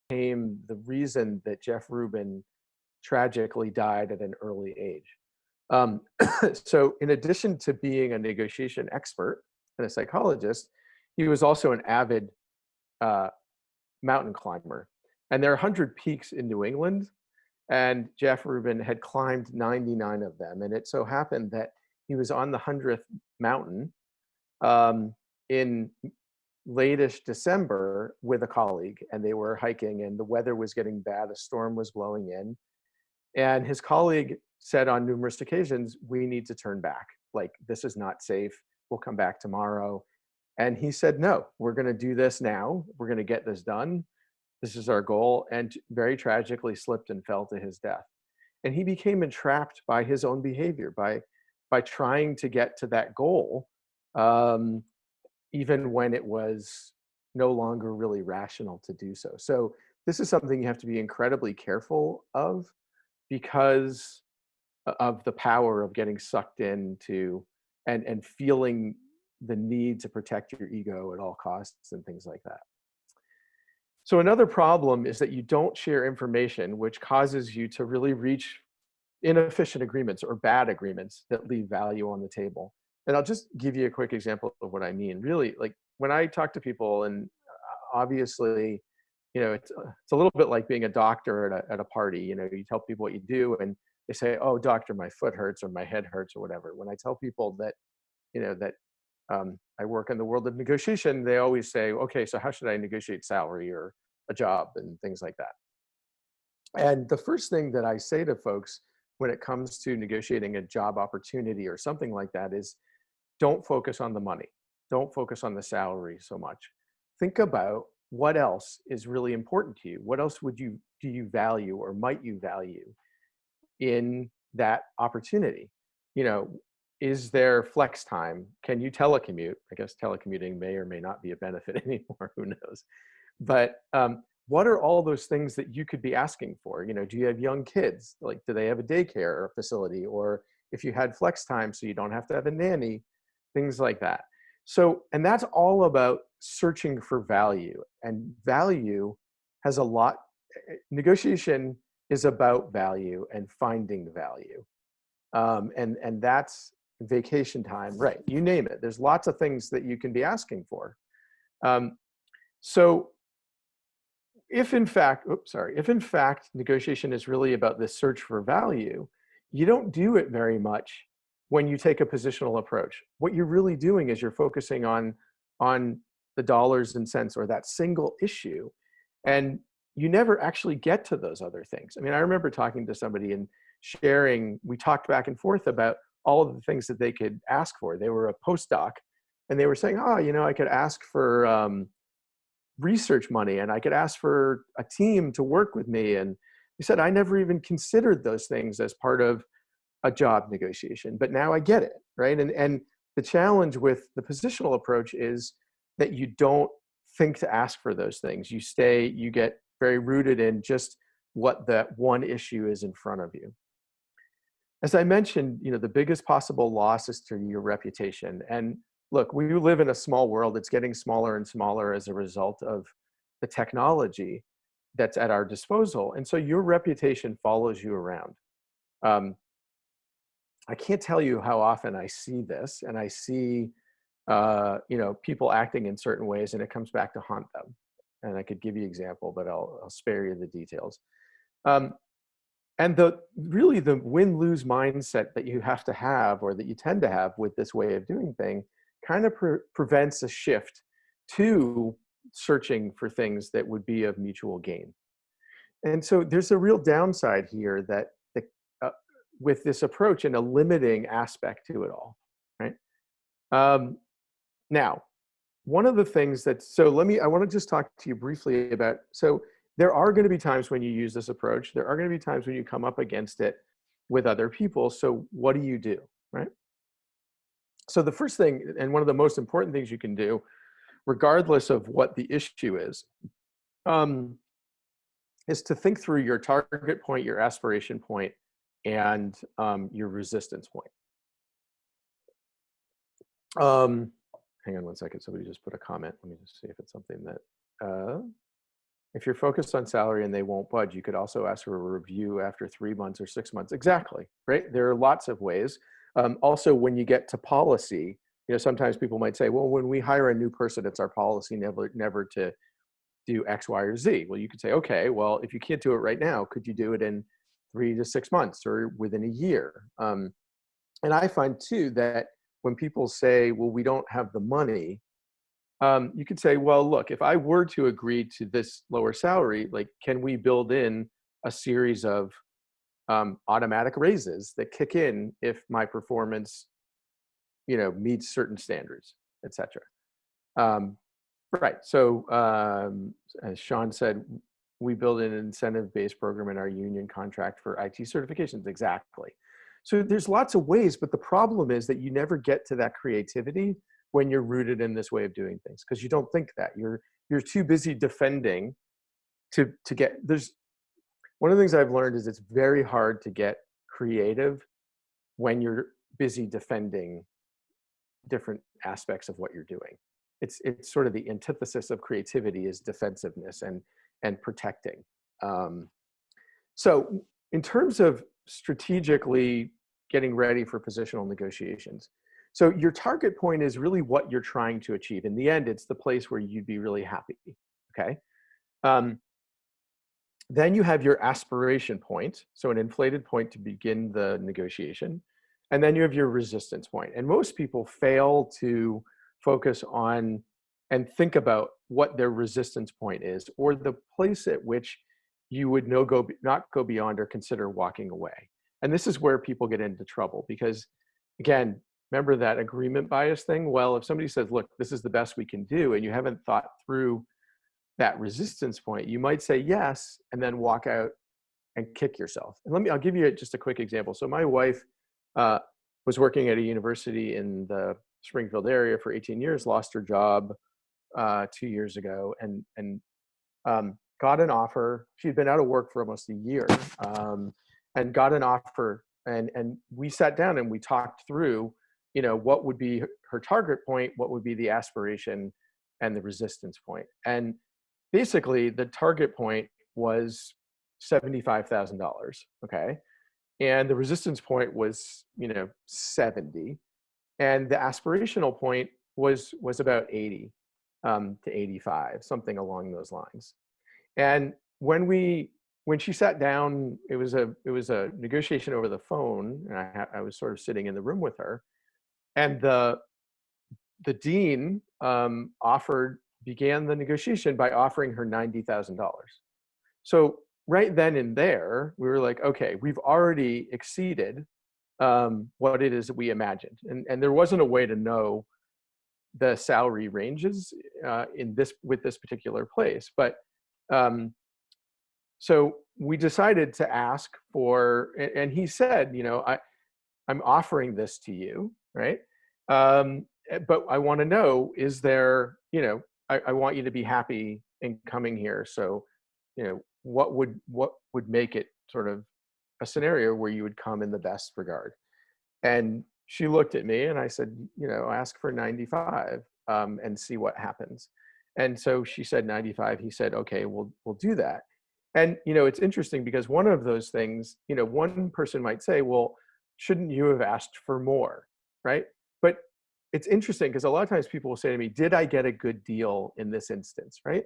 the reason that Jeff Rubin tragically died at an early age. So in addition to being a negotiation expert and a psychologist, he was also an avid uh, mountain climber. And there are 100 peaks in New England, and Jeff Rubin had climbed 99 of them. And it so happened that he was on the 100th mountain in late-ish December with a colleague, and they were hiking, and the weather was getting bad. A storm was blowing in. And his colleague said on numerous occasions, we need to turn back. Like, this is not safe. We'll come back tomorrow. And he said, no, we're going to do this now. We're going to get this done. This is our goal. And very tragically slipped and fell to his death. And he became entrapped by his own behavior, by trying to get to that goal, even when it was no longer really rational to do so. So this is something you have to be incredibly careful of, because of the power of getting sucked into and feeling the need to protect your ego at all costs and things like that. So another problem is that you don't share information, which causes you to really reach inefficient agreements or bad agreements that leave value on the table. And I'll just give you a quick example of what I mean. Really, like when I talk to people, and obviously, it's a little bit like being a doctor at a party. You tell people what you do, and they say, "Oh, doctor, my foot hurts or my head hurts or whatever." When I tell people that, I work in the world of negotiation, they always say, "Okay, so how should I negotiate salary or a job and things like that?" And the first thing that I say to folks when it comes to negotiating a job opportunity or something like that is, don't focus on the money. Don't focus on the salary so much. Think about what else is really important to you. What else do you value or might you value in that opportunity? Is there flex time? Can you telecommute? I guess telecommuting may or may not be a benefit anymore. Who knows? But what are all those things that you could be asking for? Do you have young kids? Like, do they have a daycare facility? Or if you had flex time so you don't have to have a nanny, things like that. So, and that's all about searching for value. And value has a lot, negotiation is about value and finding the value. And that's vacation time, right? You name it. There's lots of things that you can be asking for. So if in fact negotiation is really about this search for value, you don't do it very much when you take a positional approach. What you're really doing is you're focusing on the dollars and cents or that single issue, and you never actually get to those other things. I mean, I remember talking to somebody and sharing, we talked back and forth about all of the things that they could ask for. They were a postdoc, and they were saying, I could ask for research money, and I could ask for a team to work with me. And he said, I never even considered those things as part of a job negotiation, but now I get it, right? And the challenge with the positional approach is that you don't think to ask for those things. You get very rooted in just what that one issue is in front of you. As I mentioned, the biggest possible loss is to your reputation. And look, we live in a small world. It's getting smaller and smaller as a result of the technology that's at our disposal. And so your reputation follows you around. I can't tell you how often I see this, and I see, people acting in certain ways, and it comes back to haunt them. And I could give you an example, but I'll spare you the details. And the win-lose mindset that you have to have, or that you tend to have with this way of doing things, kind of prevents a shift to searching for things that would be of mutual gain. And so there's a real downside here that with this approach and a limiting aspect to it all, right? Now, one of the things I want to just talk to you briefly about, so there are going to be times when you use this approach. There are going to be times when you come up against it with other people. So what do you do, right? So the first thing, and one of the most important things you can do, regardless of what the issue is to think through your target point, your aspiration point, and your resistance point. Hang on one second. Somebody just put a comment. Let me just see if it's something that, if you're focused on salary and they won't budge, you could also ask for a review after 3 months or 6 months. Exactly, right? There are lots of ways. Also, when you get to policy, sometimes people might say, well, when we hire a new person, it's our policy never to do X, Y, or Z. Well, you could say, okay, well, if you can't do it right now, could you do it in 3 to 6 months or within a year? And I find too that when people say, well, we don't have the money, you could say, well, look, if I were to agree to this lower salary, like, can we build in a series of automatic raises that kick in if my performance, meets certain standards, et cetera. Right. So as Sean said, we build an incentive-based program in our union contract for IT certifications. Exactly. So there's lots of ways, but the problem is that you never get to that creativity when you're rooted in this way of doing things, because you don't think that. You're too busy defending to get. There's one of the things I've learned is it's very hard to get creative when you're busy defending different aspects of what you're doing. It's sort of the antithesis of creativity is defensiveness and protecting. So in terms of strategically getting ready for positional negotiations, so your target point is really what you're trying to achieve. In the end, it's the place where you'd be really happy, okay? Then you have your aspiration point, so an inflated point to begin the negotiation. And then you have your resistance point. And most people fail to focus on and think about what their resistance point is, or the place at which you would not go beyond or consider walking away. And this is where people get into trouble because, again, remember that agreement bias thing? Well, if somebody says, look, this is the best we can do, and you haven't thought through that resistance point, you might say yes, and then walk out and kick yourself. And I'll give you just a quick example. So my wife was working at a university in the Springfield area for 18 years, lost her job 2 years ago, and got an offer. She'd been out of work for almost a year, and got an offer. And we sat down and we talked through, what would be her target point, what would be the aspiration, and the resistance point. And basically, the target point was $75,000. Okay. And the resistance point was 70, and the aspirational point was about 80 to 85, something along those lines. And when she sat down, it was a negotiation over the phone, and I was sort of sitting in the room with her, and the dean began the negotiation by offering her $90,000. So right then and there, we were like, okay, we've already exceeded what it is that we imagined. And there wasn't a way to know the salary ranges with this particular place. But so we decided to ask for, and he said, I'm offering this to you, right? But I want to know, is there, I want you to be happy in coming here. So, what would make it sort of a scenario where you would come in the best regard? And she looked at me and I said, ask for 95 and see what happens. And so she said 95. He said, okay, we'll do that. And, it's interesting because one of those things, one person might say, well, shouldn't you have asked for more, right? But it's interesting because a lot of times people will say to me, did I get a good deal in this instance, right?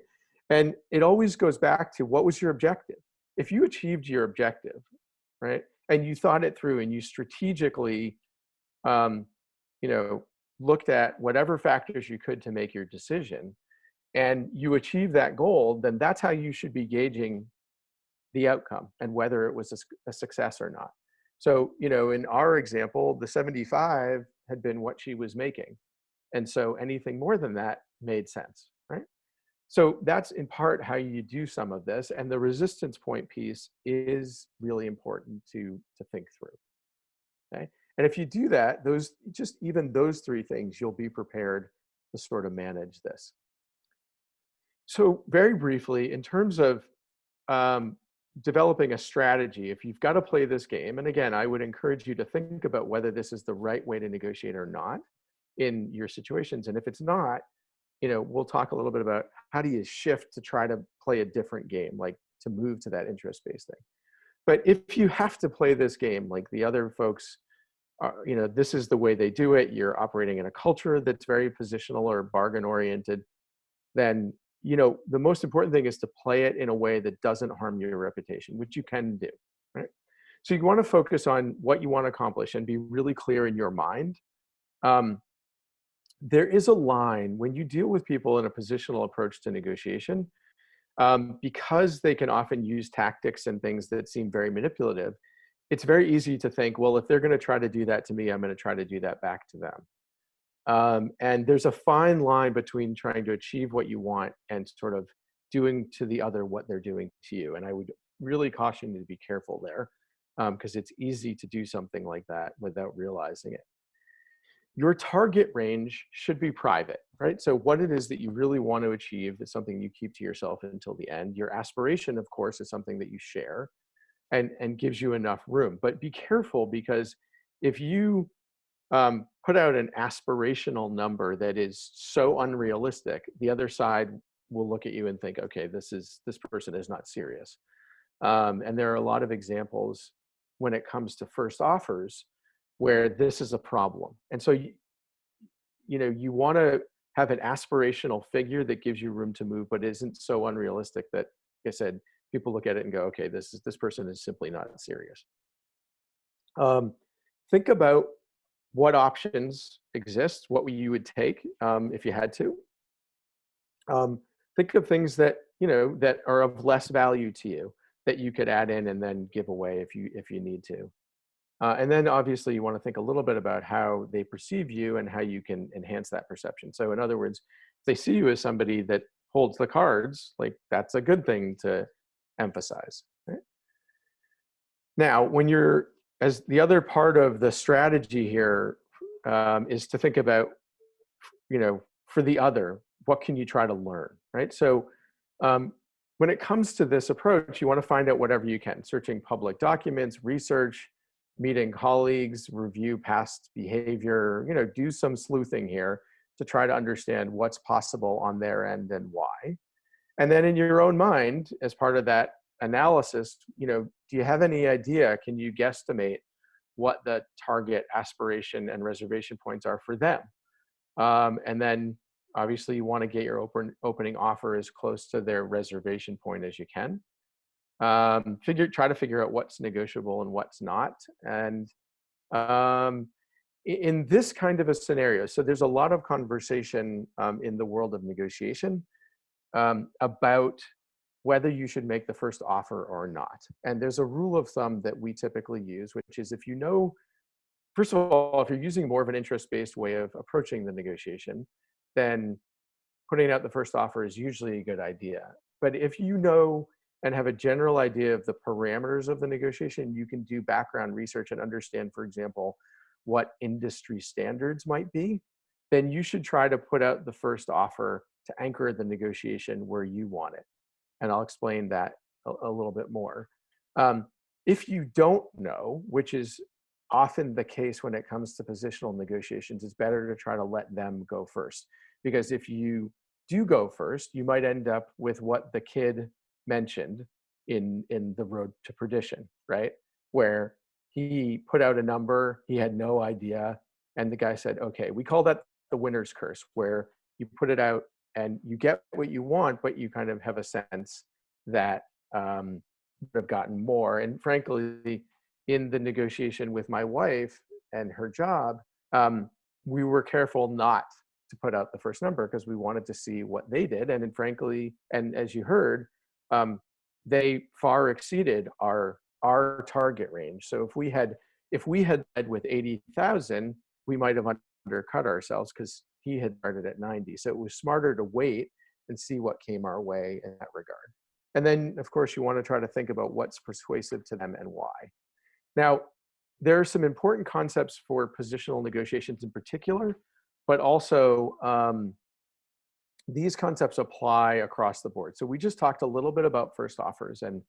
And it always goes back to, what was your objective? If you achieved your objective, right, and you thought it through and you strategically, looked at whatever factors you could to make your decision, and you achieve that goal, then that's how you should be gauging the outcome and whether it was a success or not. So, in our example, the 75 had been what she was making. And so anything more than that made sense, right? So that's in part how you do some of this. And the resistance point piece is really important to think through, okay? And if you do that, even those three things, you'll be prepared to sort of manage this. So very briefly, in terms of developing a strategy, if you've got to play this game, and again, I would encourage you to think about whether this is the right way to negotiate or not in your situations. And if it's not, we'll talk a little bit about how do you shift to try to play a different game, like to move to that interest-based thing. But if you have to play this game, like the other folks are, this is the way they do it, you're operating in a culture that's very positional or bargain oriented, then, the most important thing is to play it in a way that doesn't harm your reputation, which you can do, right? So you want to focus on what you want to accomplish and be really clear in your mind. There is a line when you deal with people in a positional approach to negotiation, because they can often use tactics and things that seem very manipulative. It's very easy to think, well, if they're going to try to do that to me, I'm going to try to do that back to them. And there's a fine line between trying to achieve what you want and sort of doing to the other what they're doing to you. And I would really caution you to be careful there, because it's easy to do something like that without realizing it. Your target range should be private, right? So what it is that you really want to achieve is something you keep to yourself until the end. Your aspiration, of course, is something that you share and gives you enough room. But be careful, because if you put out an aspirational number that is so unrealistic, the other side will look at you and think, okay, this person is not serious. And there are a lot of examples when it comes to first offers where this is a problem. And so, you want to have an aspirational figure that gives you room to move, but isn't so unrealistic that, like I said, people look at it and go, okay, this person is simply not serious. Think about what options exist, what you would take if you had to. Think of things that, that are of less value to you that you could add in and then give away if you need to. And then obviously you want to think a little bit about how they perceive you and how you can enhance that perception. So in other words, if they see you as somebody that holds the cards, like that's a good thing to emphasize. Right? Now, as the other part of the strategy here is to think about, for the other, what can you try to learn, right? So when it comes to this approach, you want to find out whatever you can, searching public documents, research, meeting colleagues, review past behavior, do some sleuthing here to try to understand what's possible on their end and why. And then in your own mind, as part of that analysis, do you have any idea, can you guesstimate what the target aspiration and reservation points are for them? And then obviously you want to get your opening offer as close to their reservation point as you can. Try to figure out what's negotiable and what's not. And in this kind of a scenario, so there's a lot of conversation in the world of negotiation about whether you should make the first offer or not. And there's a rule of thumb that we typically use, which is if first of all, if you're using more of an interest-based way of approaching the negotiation, then putting out the first offer is usually a good idea. But if you know and have a general idea of the parameters of the negotiation, you can do background research and understand, for example, what industry standards might be, then you should try to put out the first offer to anchor the negotiation where you want it. And I'll explain that a little bit more. If you don't know, which is often the case when it comes to positional negotiations, it's better to try to let them go first. Because if you do go first, you might end up with what the kid mentioned in The Road to Perdition, right? Where he put out a number, he had no idea, and the guy said, okay, we call that the winner's curse, where you put it out and you get what you want, but you kind of have a sense that you have gotten more. And frankly, in the negotiation with my wife and her job, we were careful not to put out the first number because we wanted to see what they did. And then frankly, and as you heard, they far exceeded our target range. So if we had led with 80,000, we might have undercut ourselves because he had started at 90. So it was smarter to wait and see what came our way in that regard. And then, of course, you want to try to think about what's persuasive to them and why. Now, there are some important concepts for positional negotiations in particular, but also these concepts apply across the board. So we just talked a little bit about first offers and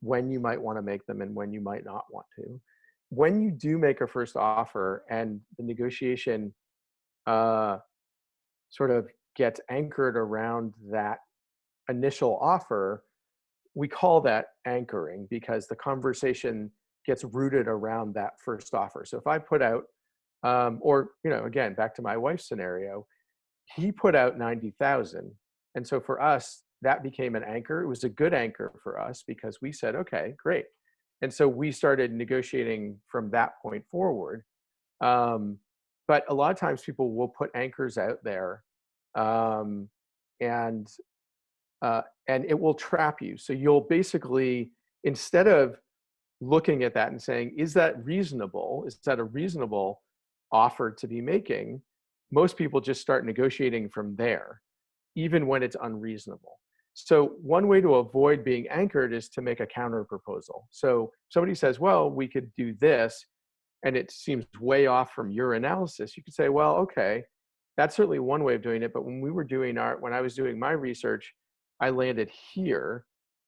when you might want to make them and when you might not want to. When you do make a first offer and the negotiation sort of gets anchored around that initial offer, we call that anchoring because the conversation gets rooted around that first offer. So if I put out, or, again, back to my wife's scenario, he put out 90,000. And so for us, that became an anchor. It was a good anchor for us because we said, okay, great. And so we started negotiating from that point forward. But a lot of times people will put anchors out there, um, and and it will trap you. So you'll basically, instead of looking at that and saying, is that reasonable? Is that a reasonable offer to be making? Most people just start negotiating from there, even when it's unreasonable. So one way to avoid being anchored is to make a counter proposal. So somebody says, well, we could do this, and it seems way off from your analysis. You could say, well, okay, that's certainly one way of doing it. But when I was doing my research, I landed here.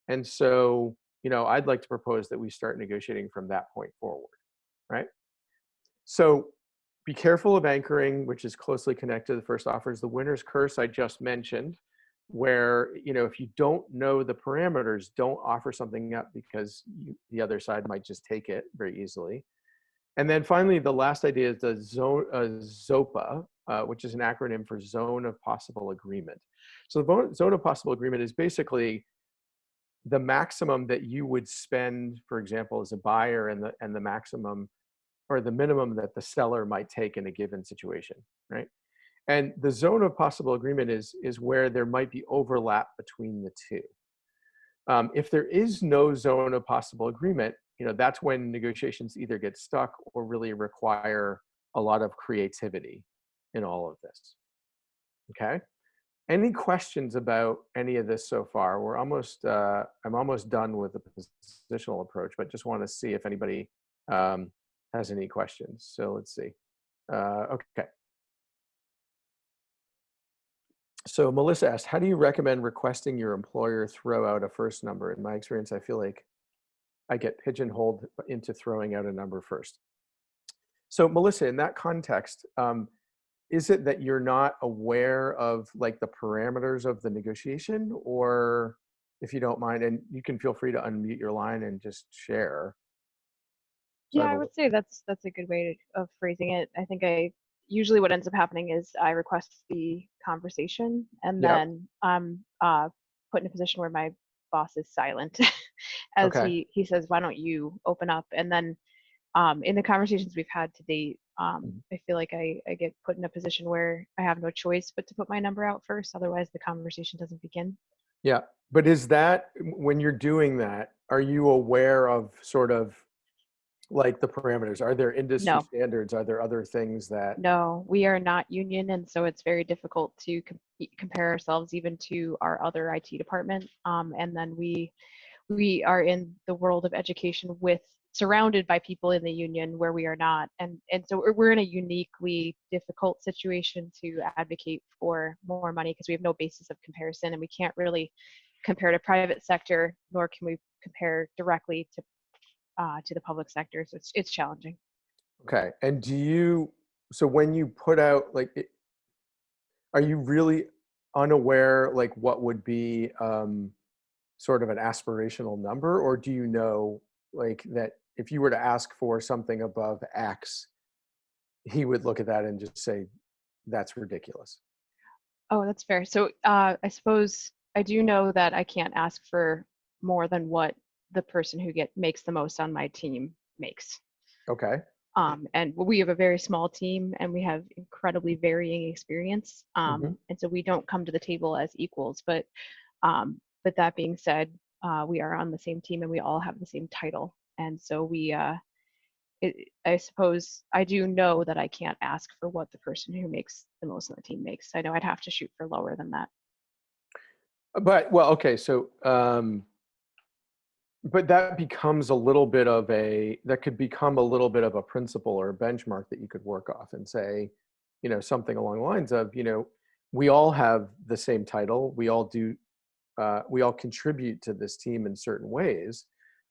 And so, I'd like to propose that we start negotiating from that point forward, right? So be careful of anchoring, which is closely connected to the first offers. The winner's curse I just mentioned, where, if you don't know the parameters, don't offer something up because the other side might just take it very easily. And then finally, the last idea is the ZOPA, which is an acronym for Zone of Possible Agreement. So the Zone of Possible Agreement is basically the maximum that you would spend, for example, as a buyer, and the maximum or the minimum that the seller might take in a given situation, right? And the zone of possible agreement is where there might be overlap between the two. If there is no zone of possible agreement, that's when negotiations either get stuck or really require a lot of creativity in all of this. Okay. Any questions about any of this so far? I'm almost done with the positional approach, but just want to see if anybody has any questions. So let's see. Okay. So Melissa asked, how do you recommend requesting your employer throw out a first number? In my experience, I feel like I get pigeonholed into throwing out a number first. So Melissa, in that context, is it that you're not aware of like the parameters of the negotiation? Or if you don't mind, and you can feel free to unmute your line and just share. So Yeah, I would say that's a good way of phrasing it. I think usually what ends up happening is I request the conversation, and Yep. then I'm put in a position where my boss is silent as Okay. he says, "Why don't you open up?" And then in the conversations we've had to date, I feel like I get put in a position where I have no choice but to put my number out first. Otherwise, the conversation doesn't begin. Yeah. But is that, when you're doing that, are you aware of sort of like the parameters? Are there industry No. standards? Are there other things that? No, we are not union, and so it's very difficult to compare ourselves even to our other IT department. And then we are in the world of education surrounded by people in the union where we are not, and so we're in a uniquely difficult situation to advocate for more money because we have no basis of comparison, and we can't really compare to private sector, nor can we compare directly to the public sector. So it's challenging. Okay. And so when you put out, like, are you really unaware, like, what would be sort of an aspirational number? Or do you know, like, that if you were to ask for something above X, he would look at that and just say, that's ridiculous? Oh, that's fair. So I suppose I do know that I can't ask for more than what the person who makes the most on my team makes. Okay. And we have a very small team, and we have incredibly varying experience. Mm-hmm. And so we don't come to the table as equals. But that being said, we are on the same team, and we all have the same title. And so I suppose I do know that I can't ask for what the person who makes the most on the team makes. I know I'd have to shoot for lower than that. But, well, okay. So, but that becomes a little bit of that could become a little bit of a principle or a benchmark that you could work off and say, something along the lines of, we all have the same title. We all contribute to this team in certain ways.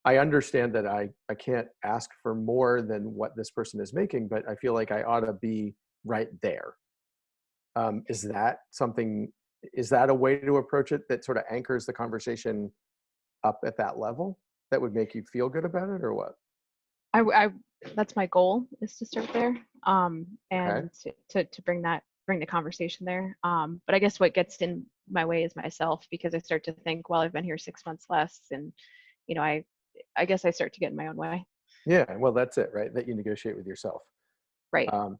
I understand that I can't ask for more than what this person is making, but I feel like I ought to be right there. Is that something, is that a way to approach it that sort of anchors the conversation up at that level that would make you feel good about it, or what? I that's my goal, is to start there, Okay. and to bring the conversation there. But I guess what gets in my way is myself, because I start to think, well, I've been here 6 months less, and I guess I start to get in my own way. Yeah, well, that's it, right? That you negotiate with yourself. Right. Um,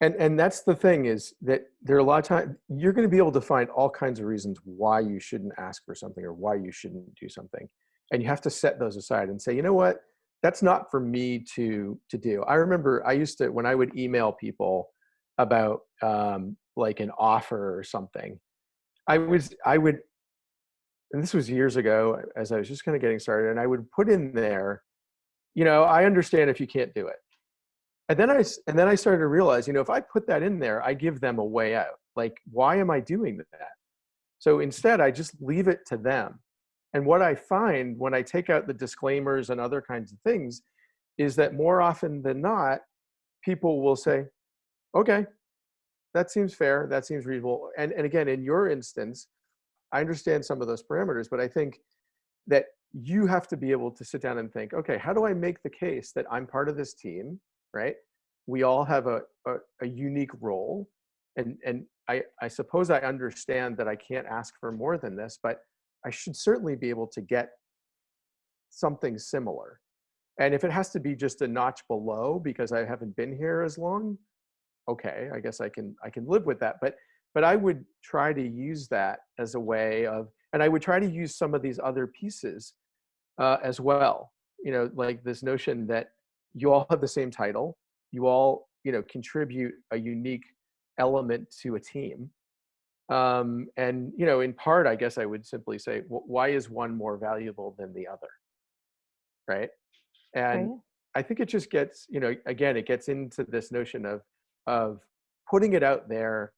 and that's the thing, is that there are a lot of times you're going to be able to find all kinds of reasons why you shouldn't ask for something or why you shouldn't do something. And you have to set those aside and say, you know what, that's not for me to do. I remember I used to, when I would email people about like an offer or something, I would, and this was years ago as I was just kind of getting started, and I would put in there, I understand if you can't do it. And then I started to realize, if I put that in there, I give them a way out. Like, why am I doing that? So instead, I just leave it to them. And what I find when I take out the disclaimers and other kinds of things is that more often than not, people will say, okay, that seems fair. That seems reasonable. And again, in your instance, I understand some of those parameters, but I think that you have to be able to sit down and think, okay, how do I make the case that I'm part of this team, right? We all have a unique role. And I suppose I understand that I can't ask for more than this, but I should certainly be able to get something similar. And if it has to be just a notch below because I haven't been here as long, okay, I guess I can live with that. But I would try to use that as a way of, and I would try to use some of these other pieces as well. Like this notion that you all have the same title, you all, contribute a unique element to a team. And, in part, I guess I would simply say, why is one more valuable than the other? Right. And Right. I think it just gets, again, it gets into this notion of putting it out there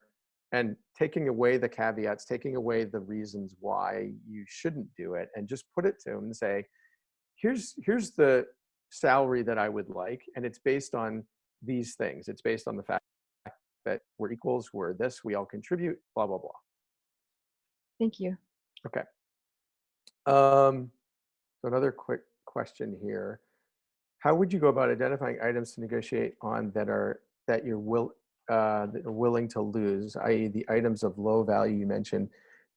and taking away the caveats, taking away the reasons why you shouldn't do it, and just put it to them and say, here's the salary that I would like, and it's based on these things. It's based on the fact that we're equals, we're this, we all contribute, blah, blah, blah. Thank you. Okay. So another quick question here. How would you go about identifying items to negotiate on that you're willing to lose, i.e. the items of low value you mentioned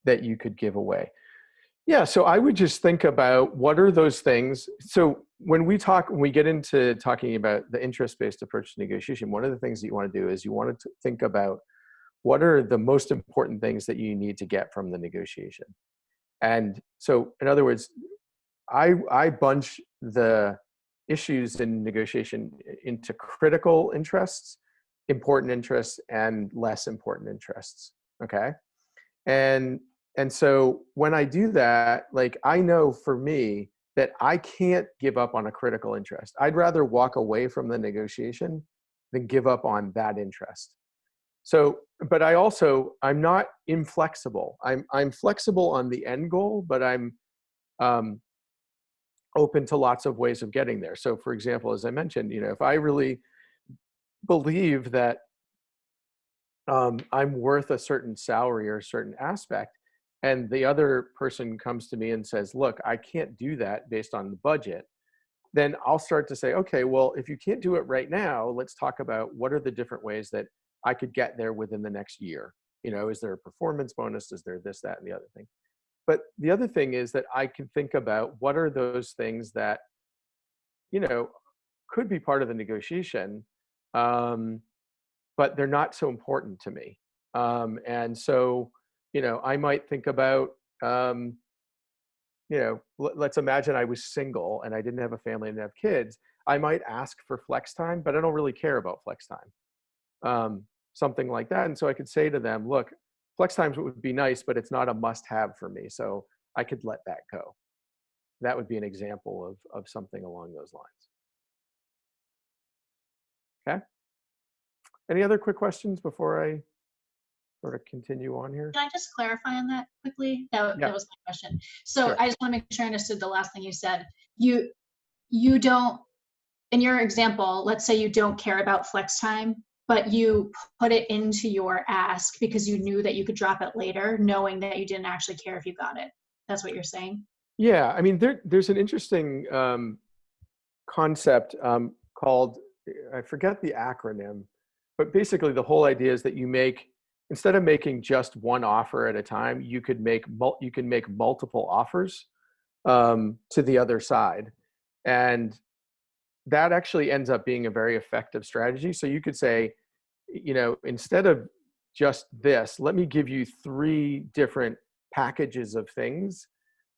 that you could give away? Yeah, so I would just think about what are those things. So when we get into talking about the interest-based approach to negotiation, one of the things that you want to do is you want to think about what are the most important things that you need to get from the negotiation. And so, in other words, I bunch the issues in negotiation into critical interests, important interests, and less important interests. Okay. And so when I do that, like, I know for me that I can't give up on a critical interest. I'd rather walk away from the negotiation than give up on that interest. So, but I'm not inflexible. I'm flexible on the end goal, but I'm open to lots of ways of getting there. So for example, as I mentioned, if I really believe that I'm worth a certain salary or a certain aspect, and the other person comes to me and says, look, I can't do that based on the budget, then I'll start to say, okay, well, if you can't do it right now, let's talk about what are the different ways that I could get there within the next year. Is there a performance bonus? Is there this, that, and the other thing? But the other thing is that I can think about what are those things that, could be part of the negotiation, but they're not so important to me. And so, I might think about, let's imagine I was single and I didn't have a family and have kids. I might ask for flex time, but I don't really care about flex time. Something like that. And so I could say to them, look, flex times would be nice, but it's not a must have for me. So I could let that go. That would be an example of something along those lines. Okay. Any other quick questions before I sort of continue on here? Can I just clarify on that quickly? That Yeah. was my question. So Sure. I just want to make sure I understood the last thing you said. You don't, in your example, let's say you don't care about flex time, but you put it into your ask because you knew that you could drop it later, knowing that you didn't actually care if you got it. That's what you're saying? Yeah, I mean, there's an interesting concept called, I forget the acronym, but basically the whole idea is that you make, instead of making just one offer at a time, you can make multiple offers to the other side. And that actually ends up being a very effective strategy. So you could say, instead of just this, let me give you 3 different packages of things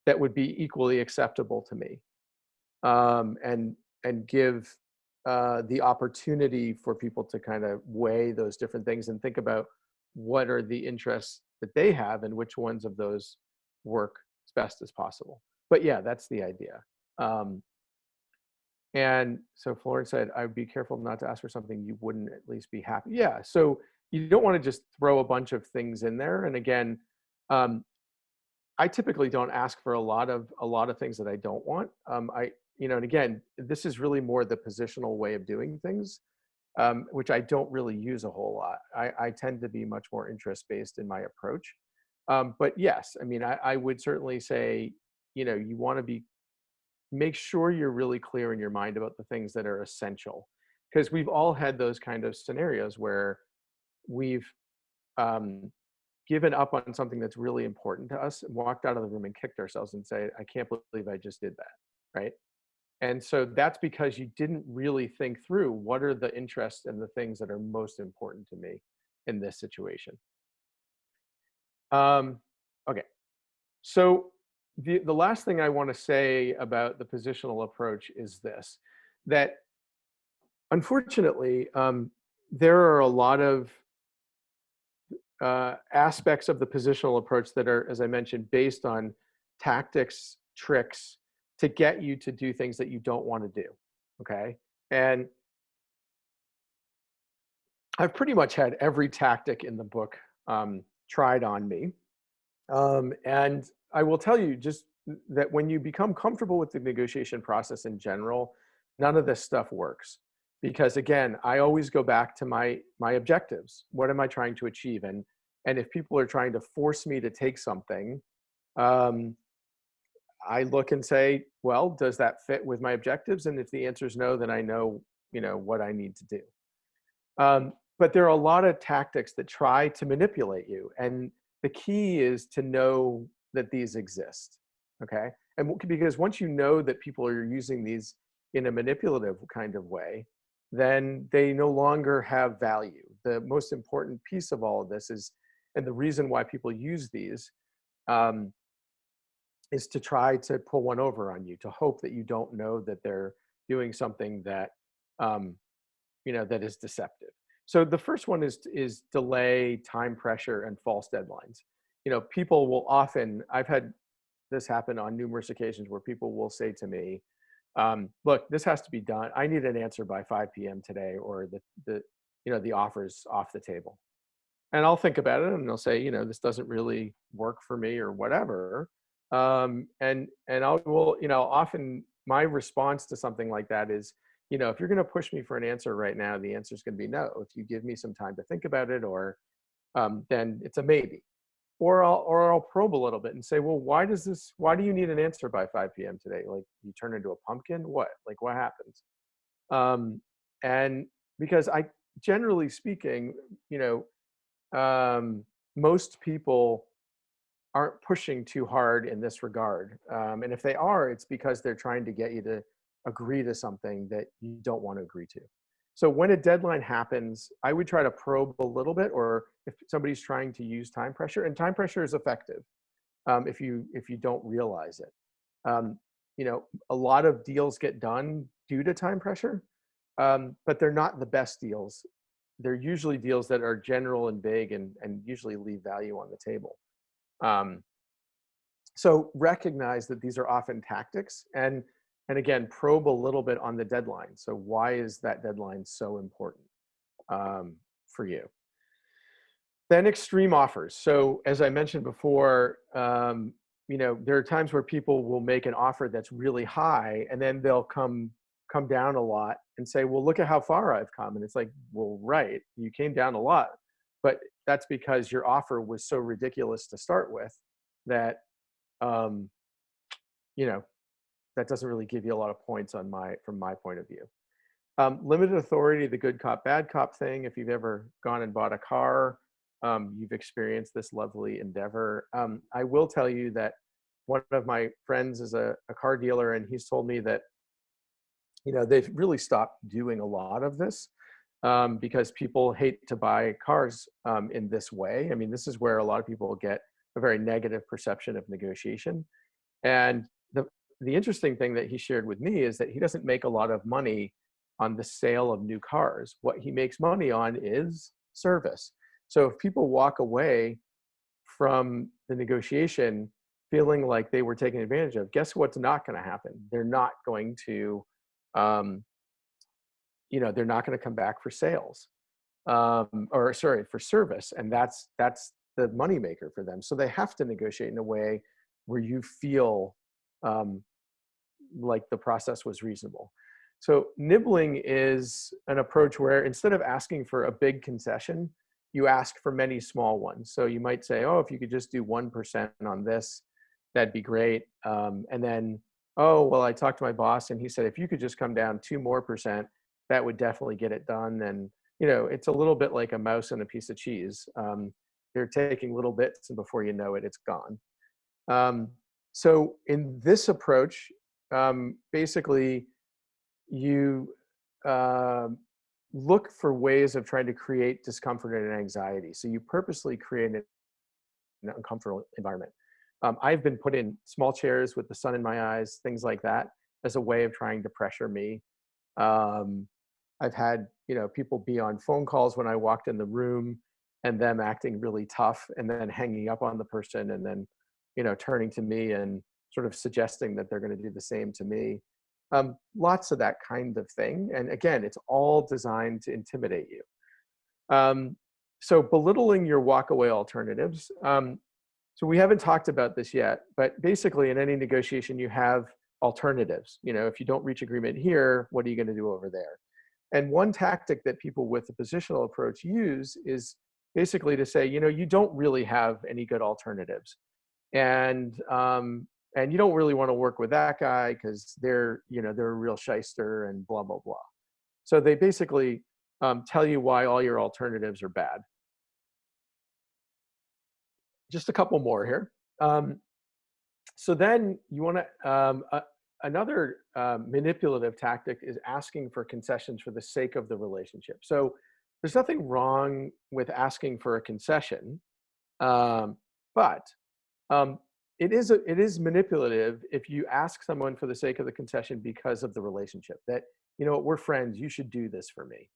that would be equally acceptable to me, and give the opportunity for people to kind of weigh those different things and think about what are the interests that they have and which ones of those work as best as possible. But yeah, that's the idea. And so Florence said, I would be careful not to ask for something you wouldn't at least be happy. Yeah, so you don't want to just throw a bunch of things in there. And again, I typically don't ask for a lot of things that I don't want. And again, this is really more the positional way of doing things, which I don't really use a whole lot. I tend to be much more interest-based in my approach. But yes, I mean, I would certainly say, you want to make sure you're really clear in your mind about the things that are essential, because we've all had those kind of scenarios where we've given up on something that's really important to us and walked out of the room and kicked ourselves and say, I can't believe I just did that, right? And so that's because you didn't really think through what are the interests and the things that are most important to me in this situation. Okay, so the last thing I want to say about the positional approach is this, that unfortunately, there are a lot of aspects of the positional approach that are, as I mentioned, based on tactics, tricks to get you to do things that you don't want to do. Okay. And I've pretty much had every tactic in the book tried on me. And I will tell you just that when you become comfortable with the negotiation process in general, none of this stuff works. Because again, I always go back to my objectives. What am I trying to achieve? And if people are trying to force me to take something, I look and say, well, does that fit with my objectives? And if the answer is no, then I know, what I need to do. But there are a lot of tactics that try to manipulate you. And the key is to know that these exist, okay? And because once you know that people are using these in a manipulative kind of way, then they no longer have value. The most important piece of all of this is, and the reason why people use these, is to try to pull one over on you, to hope that you don't know that they're doing something that, that is deceptive. So the first one is delay, time pressure, and false deadlines. People will often, I've had this happen on numerous occasions where people will say to me, look, this has to be done. I need an answer by 5 p.m. today, or the offer's off the table. And I'll think about it and they'll say, this doesn't really work for me or whatever. And often my response to something like that is, if you're going to push me for an answer right now, the answer is going to be no. If you give me some time to think about it, or then it's a maybe. Or I'll probe a little bit and say, well, why do you need an answer by 5 p.m. today? Like, you turn into a pumpkin? What? Like, what happens? And because generally speaking, most people aren't pushing too hard in this regard. And if they are, it's because they're trying to get you to agree to something that you don't want to agree to. So when a deadline happens, I would try to probe a little bit, or if somebody's trying to use time pressure, and time pressure is effective if you don't realize it. A lot of deals get done due to time pressure, but they're not the best deals. They're usually deals that are general and vague and usually leave value on the table. So recognize that these are often tactics, and again, probe a little bit on the deadline. So why is that deadline so important for you? Then extreme offers. So as I mentioned before, there are times where people will make an offer that's really high, and then they'll come down a lot and say, well, look at how far I've come. And it's like, well, right, you came down a lot, but that's because your offer was so ridiculous to start with that, um, you know, that doesn't really give you a lot of points from my point of view. Limited authority, the good cop, bad cop thing. If you've ever gone and bought a car, you've experienced this lovely endeavor. I will tell you that one of my friends is a car dealer, and he's told me that, they've really stopped doing a lot of this because people hate to buy cars in this way. I mean, this is where a lot of people get a very negative perception of negotiation. And the interesting thing that he shared with me is that he doesn't make a lot of money on the sale of new cars. What he makes money on is service. So if people walk away from the negotiation feeling like they were taken advantage of, guess what's not going to happen? They're not going to, they're not going to come back for sales, for service. And that's the moneymaker for them. So they have to negotiate in a way where you feel like the process was reasonable. So nibbling is an approach where instead of asking for a big concession, you ask for many small ones. So you might say, oh, if you could just do 1% on this, that'd be great. And then, oh, well, I talked to my boss and he said, if you could just come down 2% more, that would definitely get it done. And, it's a little bit like a mouse and a piece of cheese. They're taking little bits and before you know it, it's gone. So in this approach, basically, you look for ways of trying to create discomfort and anxiety. So you purposely create an uncomfortable environment. I've been put in small chairs with the sun in my eyes, things like that, as a way of trying to pressure me. I've had, people be on phone calls when I walked in the room and them acting really tough and then hanging up on the person and then, turning to me and sort of suggesting that they're going to do the same to me. Lots of that kind of thing. And again, it's all designed to intimidate you. So belittling your walkaway alternatives. So we haven't talked about this yet, but basically in any negotiation, you have alternatives. If you don't reach agreement here, what are you going to do over there? And one tactic that people with the positional approach use is basically to say, you don't really have any good alternatives. And you don't really want to work with that guy because they're a real shyster and blah, blah, blah. So they basically tell you why all your alternatives are bad. Just a couple more here. So then you want to, another manipulative tactic is asking for concessions for the sake of the relationship. So there's nothing wrong with asking for a concession, but it is manipulative if you ask someone for the sake of the concession because of the relationship. That, we're friends, you should do this for me.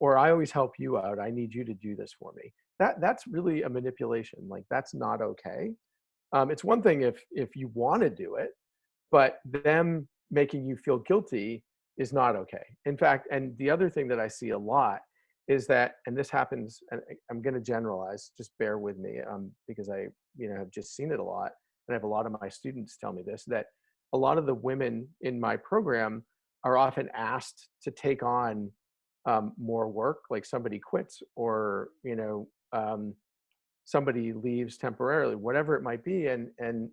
Or I always help you out, I need you to do this for me. That's really a manipulation. Like, that's not okay. It's one thing if you want to do it, but them making you feel guilty is not okay. In fact, and the other thing that I see a lot is that, and this happens, and I'm going to generalize, just bear with me, because I have just seen it a lot, and I have a lot of my students tell me this, that a lot of the women in my program are often asked to take on more work, like somebody quits or somebody leaves temporarily, whatever it might be, and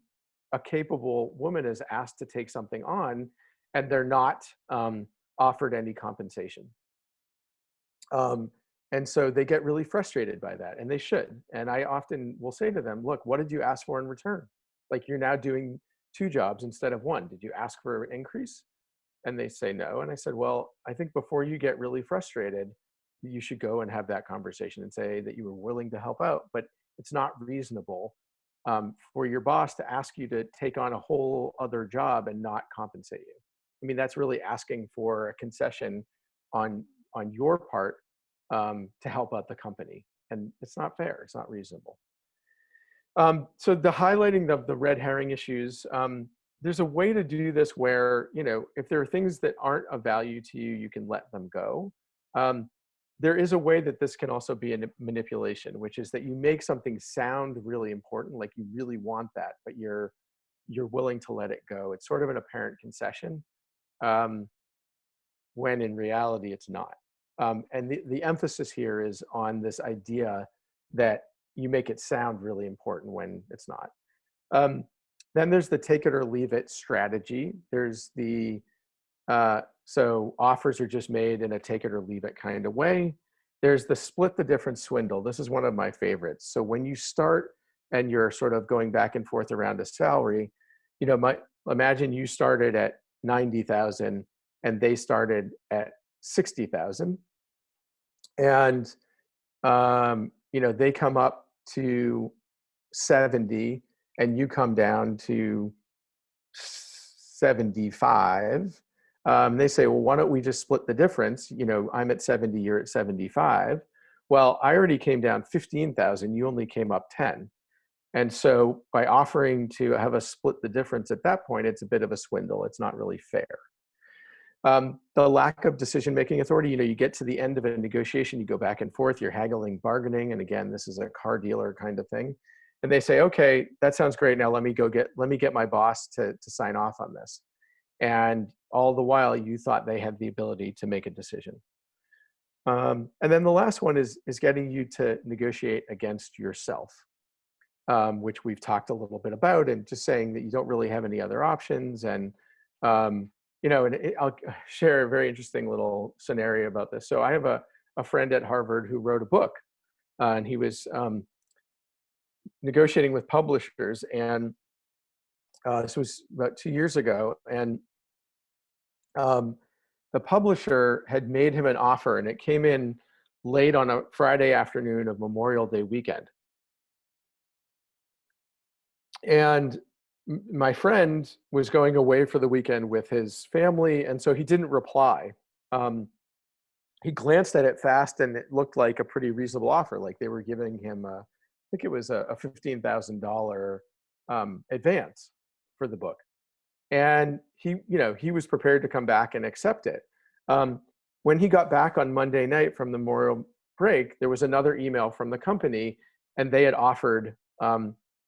a capable woman is asked to take something on, and they're not offered any compensation. And so they get really frustrated by that, and they should. And I often will say to them, look, what did you ask for in return? Like, you're now doing 2 jobs instead of 1. Did you ask for an increase? And they say no. And I said, well, I think before you get really frustrated, you should go and have that conversation and say that you were willing to help out, but it's not reasonable for your boss to ask you to take on a whole other job and not compensate you. I mean, that's really asking for a concession on your part to help out the company. And it's not fair, it's not reasonable. So the highlighting of the red herring issues, there's a way to do this where, if there are things that aren't of value to you, you can let them go. There is a way that this can also be a manipulation, which is that you make something sound really important, like you really want that, but you're willing to let it go. It's sort of an apparent concession. when in reality it's not. And the emphasis here is on this idea that you make it sound really important when it's not. Then there's the take it or leave it strategy. There's the, so offers are just made in a take it or leave it kind of way. There's the split the difference swindle. This is one of my favorites. So when you start and you're sort of going back and forth around a salary, you know, imagine you started at 90,000 and they started at 60,000. And, you know, they come up to 70 and you come down to 75. They say, well, why don't we just split the difference? You know, I'm at 70, you're at 75. Well, I already came down 15,000, you only came up 10. And so by offering to have us split the difference at that point, it's a bit of a swindle. It's not really fair. The lack of decision-making authority, you know, you get to the end of a negotiation, you go back and forth, you're haggling, bargaining. And again, this is a car dealer kind of thing. And they say, okay, that sounds great. Now let me get my boss to sign off on this. And all the while you thought they had the ability to make a decision. And then the last one is getting you to negotiate against yourself, which we've talked a little bit about, and just saying that you don't really have any other options. And, you know, and I'll share a very interesting little scenario about this. So I have a friend at Harvard who wrote a book, and he was negotiating with publishers, and this was about 2 years ago, and the publisher had made him an offer, and it came in late on a Friday afternoon of Memorial Day weekend. And my friend was going away for the weekend with his family, and so he didn't reply. He glanced at it fast, and it looked like a pretty reasonable offer. Like they were giving him, I think it was a $15,000 advance for the book. And he, you know, he was prepared to come back and accept it. When he got back on Monday night from the Memorial break, there was another email from the company, and they had offered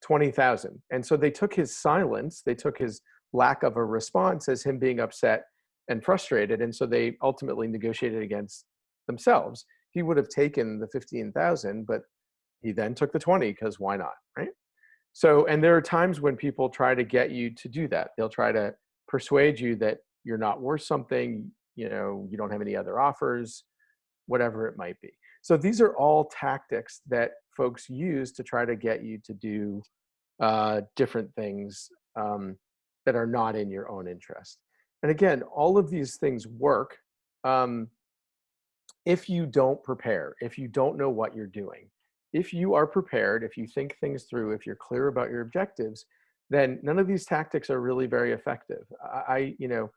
20,000. And so they took his silence, they took his lack of a response as him being upset and frustrated. And so they ultimately negotiated against themselves. He would have taken the 15,000, but he then took the 20 because why not, right? So, and there are times when people try to get you to do that. They'll try to persuade you that you're not worth something, you know, you don't have any other offers, whatever it might be. So these are all tactics that folks use to try to get you to do different things that are not in your own interest. And again, all of these things work if you don't prepare, if you don't know what you're doing. If you are prepared, if you think things through, if you're clear about your objectives, then none of these tactics are really very effective. You know,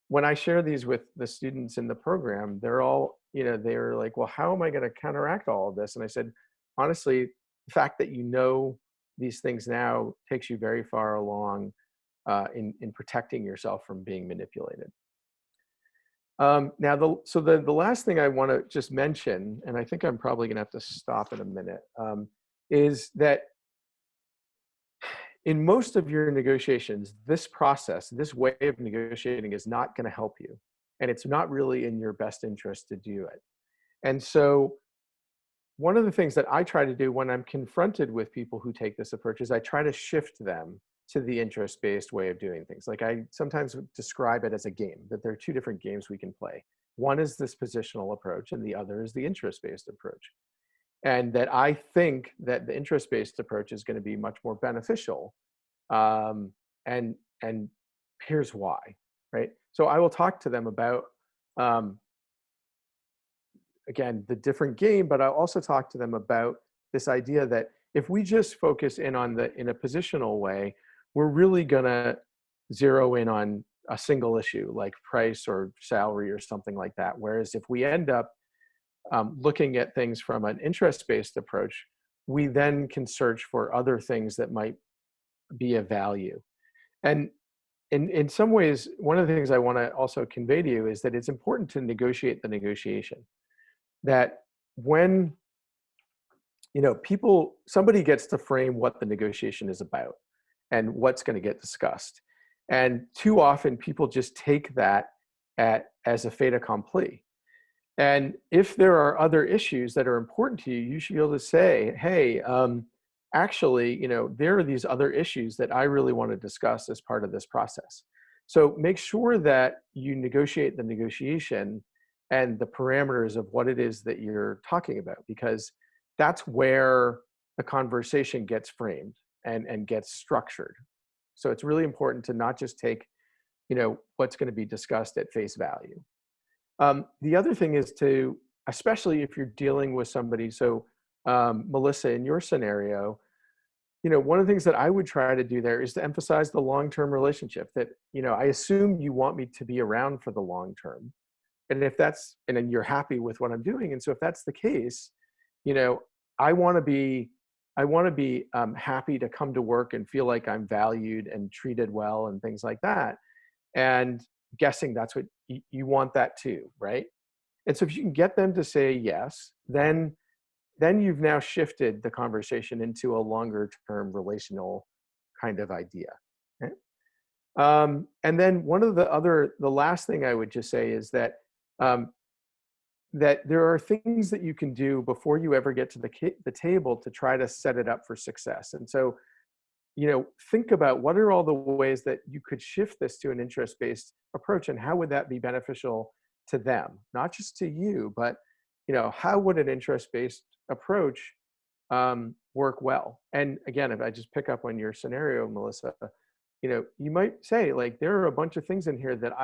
when I share these with the students in the program, they're all, you know, they're like, well, how am I going to counteract all of this? And I said, honestly, the fact that you know these things now takes you very far along in protecting yourself from being manipulated. Now, the last thing I want to just mention, and I think I'm probably going to have to stop in a minute, is that in most of your negotiations, this process, this way of negotiating is not going to help you. And it's not really in your best interest to do it. And so one of the things that I try to do when I'm confronted with people who take this approach is I try to shift them to the interest-based way of doing things. Like I sometimes describe it as a game, that there are two different games we can play. One is this positional approach and the other is the interest-based approach. And that I think that the interest-based approach is going to be much more beneficial. And here's why, right? So I will talk to them about, again, the different game, but I'll also talk to them about this idea that if we just focus in on in a positional way, we're really gonna zero in on a single issue like price or salary or something like that. Whereas if we end up looking at things from an interest-based approach, we then can search for other things that might be of value. And in some ways, one of the things I want to also convey to you is that it's important to negotiate the negotiation. That when, you know, somebody gets to frame what the negotiation is about and what's going to get discussed. And too often people just take that as a fait accompli. And if there are other issues that are important to you, you should be able to say, hey, actually, there are these other issues that I really want to discuss as part of this process. So make sure that you negotiate the negotiation and the parameters of what it is that you're talking about, because that's where the conversation gets framed and gets structured. So it's really important to not just take, what's going to be discussed at face value. The other thing is to, especially if you're dealing with somebody, so Melissa, in your scenario, one of the things that I would try to do there is to emphasize the long-term relationship that, I assume you want me to be around for the long term. And if that's, and then you're happy with what I'm doing. And so if that's the case, I want to be happy to come to work and feel like I'm valued and treated well and things like that. And guessing that's what you want that too, right? And so if you can get them to say yes, then you've now shifted the conversation into a longer term relational kind of idea. Okay? And then the last thing I would just say is that that there are things that you can do before you ever get to the table to try to set it up for success. And so, think about what are all the ways that you could shift this to an interest-based approach, and how would that be beneficial to them, not just to you, but how would an interest-based approach work well? And again, if I just pick up on your scenario, Melissa, you might say, like, there are a bunch of things in here that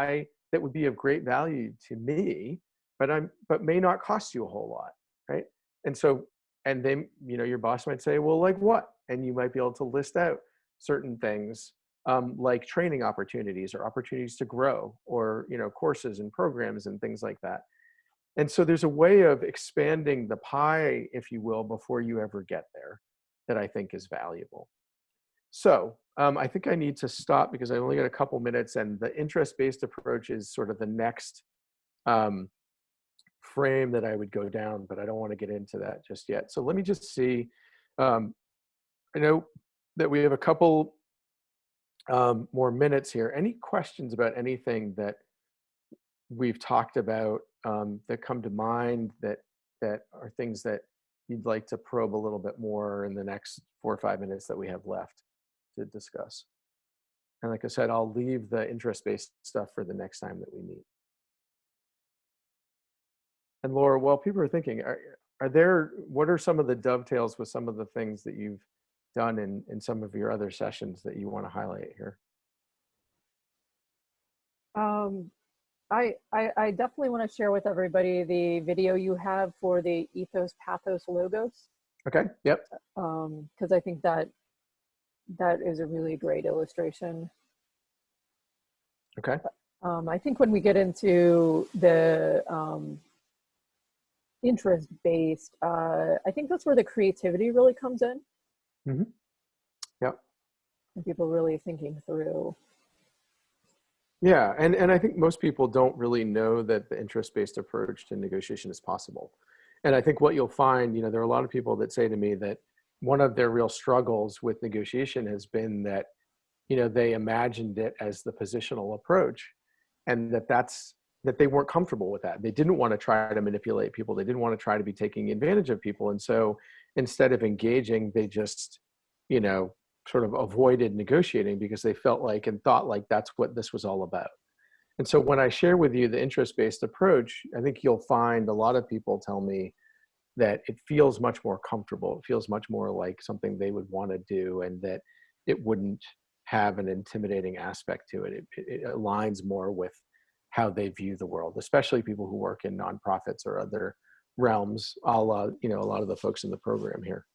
would be of great value to me, but may not cost you a whole lot, right? And so, and then, your boss might say, well, like what? And you might be able to list out certain things, like training opportunities or opportunities to grow, or, courses and programs and things like that. And so there's a way of expanding the pie, if you will, before you ever get there, that I think is valuable. So I think I need to stop because I only got a couple minutes, and the interest-based approach is sort of the next frame that I would go down, but I don't want to get into that just yet. So let me just see. I know that we have a couple more minutes here. Any questions about anything that we've talked about that come to mind that are things that you'd like to probe a little bit more in the next 4 or 5 minutes that we have left to discuss? And like I said, I'll leave the interest-based stuff for the next time that we meet. And Laura, while people are thinking, what are some of the dovetails with some of the things that you've done in some of your other sessions that you want to highlight here? I definitely want to share with everybody the video you have for the ethos, pathos, logos. Okay. Yep. Because I think that is a really great illustration. Okay. I think when we get into the interest-based, I think that's where the creativity really comes in. Mm-hmm. Yep. And people really thinking through. Yeah, and I think most people don't really know that the interest-based approach to negotiation is possible. And I think what you'll find, there are a lot of people that say to me that one of their real struggles with negotiation has been that, they imagined it as the positional approach, and that they weren't comfortable with that. They didn't want to try to manipulate people. They didn't want to try to be taking advantage of people. And so instead of engaging, they just, sort of avoided negotiating because they felt like and thought like that's what this was all about. And so when I share with you the interest-based approach, I think you'll find a lot of people tell me that it feels much more comfortable. It feels much more like something they would want to do, and that it wouldn't have an intimidating aspect to it. It aligns more with how they view the world, especially people who work in nonprofits or other realms, a la, a lot of the folks in the program here.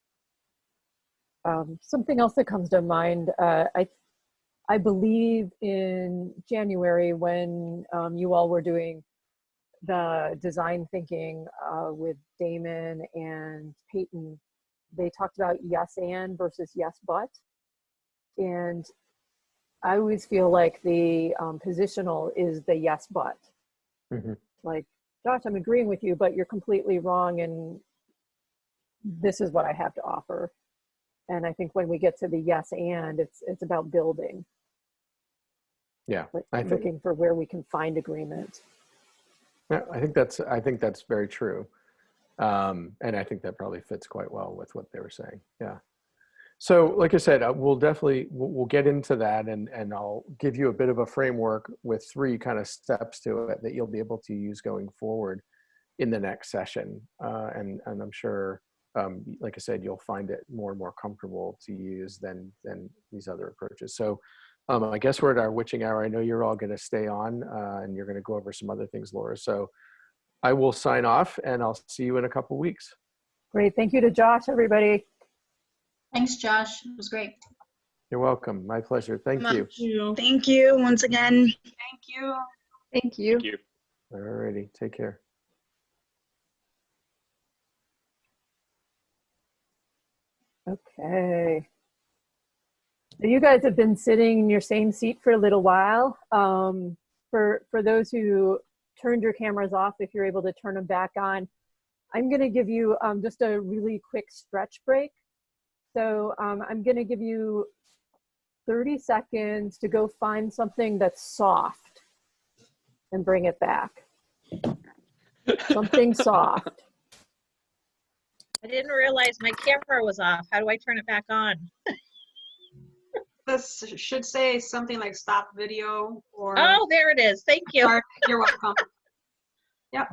Something else that comes to mind, I believe in January when you all were doing the design thinking with Damon and Peyton, they talked about yes and versus yes but. And I always feel like the positional is the yes but. Mm-hmm. Like, Josh, I'm agreeing with you, but you're completely wrong, and this is what I have to offer. And I think when we get to the yes and, it's about building. Yeah, like I think looking for where we can find agreement. yeah, I think that's very true. And I think that probably fits quite well with what they were saying. Yeah. So, like I said, we'll get into that, and I'll give you a bit of a framework with 3 kind of steps to it that you'll be able to use going forward in the next session. And I'm sure, like I said, you'll find it more and more comfortable to use than these other approaches. So, I guess we're at our witching hour. I know you're all going to stay on, and you're going to go over some other things, Laura. So I will sign off, and I'll see you in a couple weeks. Great. Thank you to Josh, everybody. Thanks, Josh. It was great. You're welcome. My pleasure. Thank you. Thank you once again. Thank you. Thank you. Thank you. All righty. Take care. Okay. So you guys have been sitting in your same seat for a little while. For those who turned your cameras off, if you're able to turn them back on, I'm going to give you just a really quick stretch break. So I'm going to give you 30 seconds to go find something that's soft and bring it back. Something soft. I didn't realize my camera was off. How do I turn it back on? This should say something like stop video or. Oh, there it is. Thank you. Sorry, you're welcome. Yep.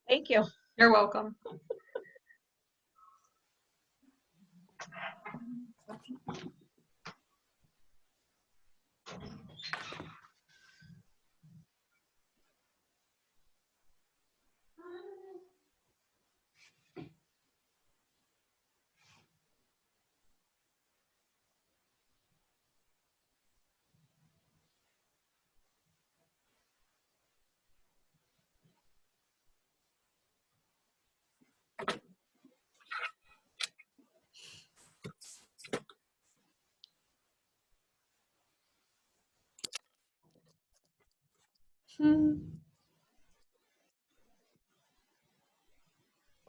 Thank you. You're welcome. I was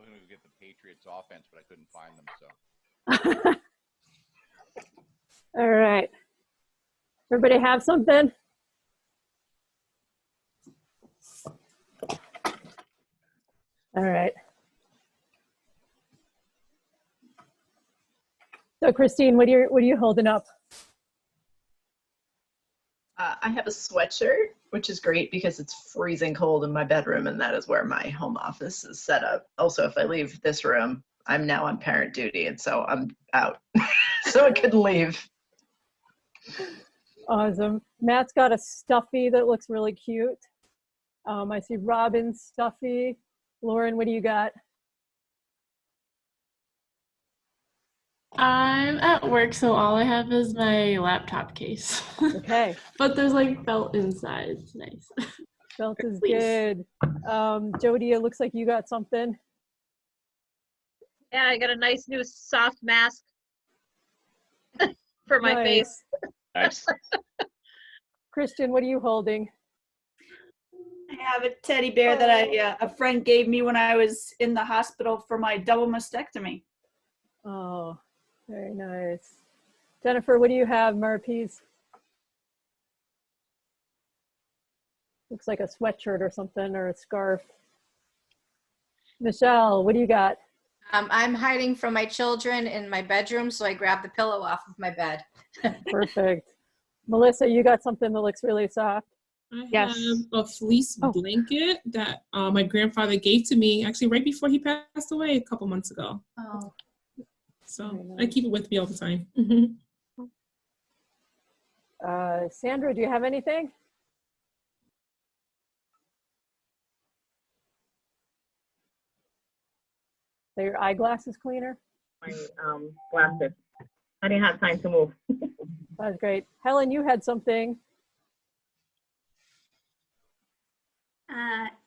going to get the Patriots offense, but I couldn't find them. So All right. Everybody have something? All right. So Christine, what are you holding up? I have a sweatshirt, which is great because it's freezing cold in my bedroom, and that is where my home office is set up. Also, if I leave this room, I'm now on parent duty, and so I'm out. So I couldn't leave. Awesome. Matt's got a stuffy that looks really cute. I see Robin's stuffy. Lauren, what do you got? I'm at work, so all I have is my laptop case. Okay. But there's like felt inside. It's nice. Felt is Please. good. Jody, it looks like you got something. Yeah, I got a nice new soft mask for my face. nice. Christian, what are you holding? I have a teddy bear that a friend gave me when I was in the hospital for my double mastectomy. Oh, very nice. Jennifer, what do you have, Marpees? Looks like a sweatshirt or something, or a scarf. Michelle, what do you got? I'm hiding from my children in my bedroom, so I grabbed the pillow off of my bed. Perfect. Melissa, you got something that looks really soft? I have a fleece blanket that my grandfather gave to me actually right before he passed away a couple months ago. Oh. So Nice. I keep it with me all the time. Sandra, do you have anything? So your eyeglasses cleaner? My glasses. I didn't have time to move. That was great. Helen, you had something.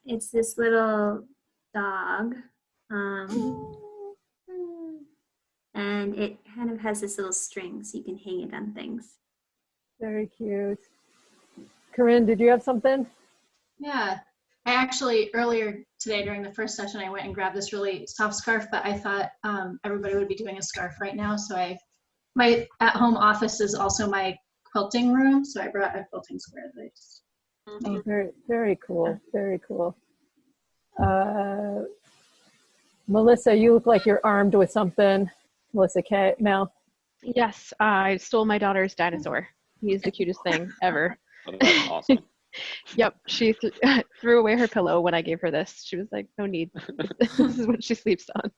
It's this little dog. And it kind of has this little string so you can hang it on things. Very cute. Corinne, did you have something? Yeah, I actually earlier today during the first session, I went and grabbed this really soft scarf, but I thought everybody would be doing a scarf right now. So my at-home office is also my quilting room, so I brought a quilting square that I just. Oh, very, very cool. Very cool. Melissa, you look like you're armed with something. Melissa K. Mel. Yes, I stole my daughter's dinosaur. He's the cutest thing ever. Oh, that's awesome. Yep, she threw away her pillow when I gave her this. She was like, no need. This is what she sleeps on.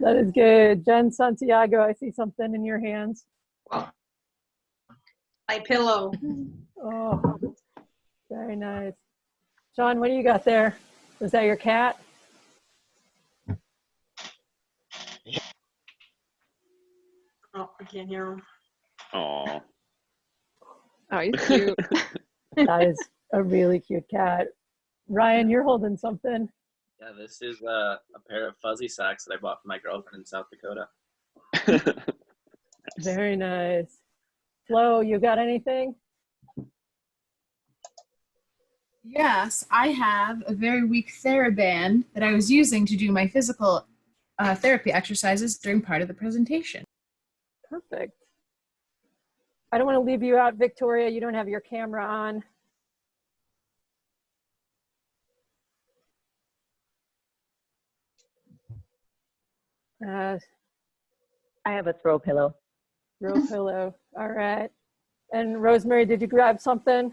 That is good. Jen Santiago, I see something in your hands. My pillow. Oh, very nice. Sean, what do you got there? Was that your cat? Oh, I can't hear him. Aw. Oh, he's cute. That is a really cute cat. Ryan, you're holding something. Yeah, this is a pair of fuzzy socks that I bought for my girlfriend in South Dakota. Very nice. Flo, you got anything? Yes, I have a very weak TheraBand that I was using to do my physical therapy exercises during part of the presentation. Perfect. I don't want to leave you out, Victoria. You don't have your camera on. I have a throw pillow. Throw pillow. All right. And Rosemary, did you grab something?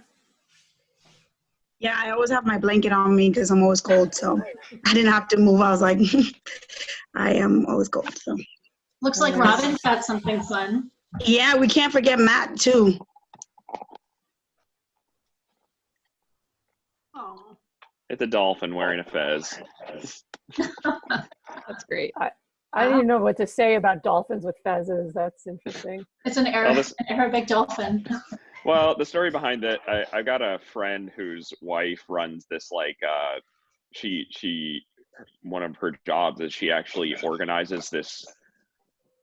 Yeah, I always have my blanket on me because I'm always cold. So I didn't have to move. I was like, I am always cold. So Looks like Robin's got something fun. yeah, we can't forget Matt too. Oh. It's a dolphin wearing a fez. That's great. I don't even know what to say about dolphins with fezzes. That's interesting. It's an Arabic dolphin. Well, the story behind it, I got a friend whose wife runs this, like, one of her jobs is she actually organizes this,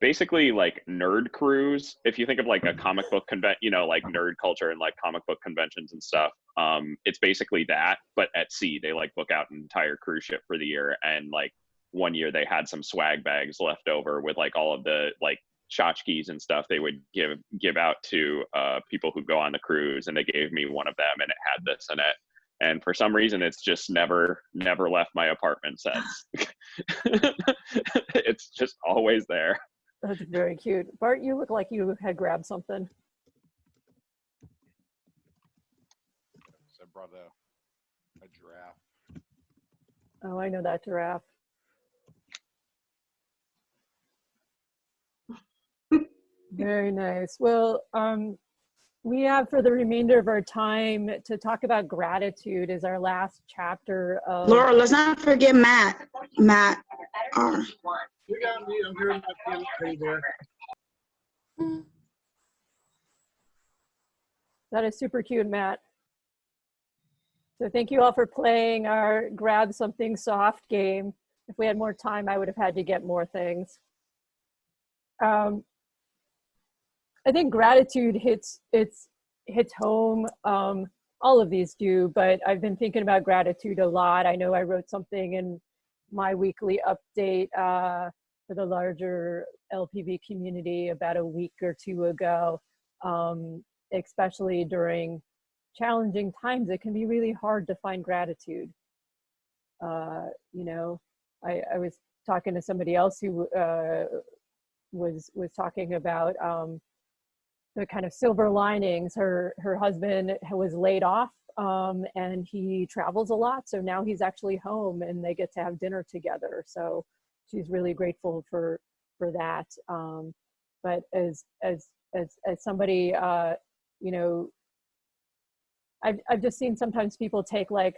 basically like nerd cruise. If you think of like a comic book like nerd culture and like comic book conventions and stuff, it's basically that, but at sea. They like book out an entire cruise ship for the year, and like one year they had some swag bags left over with like all of the like tchotchkes and stuff they would give out to people who go on the cruise, and they gave me one of them, and it had this in it. And for some reason, it's just never left my apartment since. It's just always there. That's very cute. Bart, you look like you had grabbed something. So I brought a giraffe. Oh, I know that giraffe. Very nice. Well, we have for the remainder of our time to talk about gratitude as our last chapter of... Laura, let's not forget Matt. Matt. You got me. I'm here. Right there. That is super cute, Matt. So thank you all for playing our grab something soft game. If we had more time, I would have had to get more things. I think gratitude hits home. All of these do, but I've been thinking about gratitude a lot. I know I wrote something in my weekly update for the larger LPV community about a week or two ago, especially during challenging times. It can be really hard to find gratitude. You know, I was talking to somebody else who was talking about the kind of silver linings. Her husband was laid off and he travels a lot, so now he's actually home and they get to have dinner together. So she's really grateful for that. But as somebody, you know, I've just seen sometimes people take like,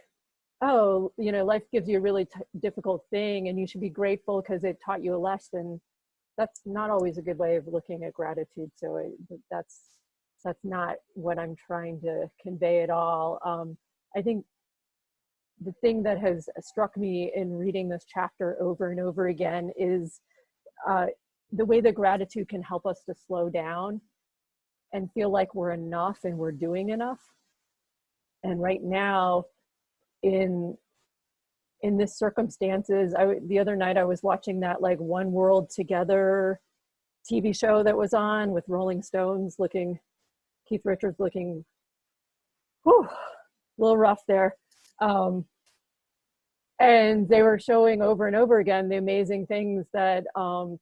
oh, you know, life gives you a really difficult thing and you should be grateful because it taught you a lesson. That's not always a good way of looking at gratitude. So that's not what I'm trying to convey at all. I think the thing that has struck me in reading this chapter over and over again is the way that gratitude can help us to slow down and feel like we're enough and we're doing enough. And right now, in this circumstances, the other night I was watching that like One World Together TV show that was on with Rolling Stones looking Keith Richards looking, whew, a little rough there. And they were showing over and over again the amazing things that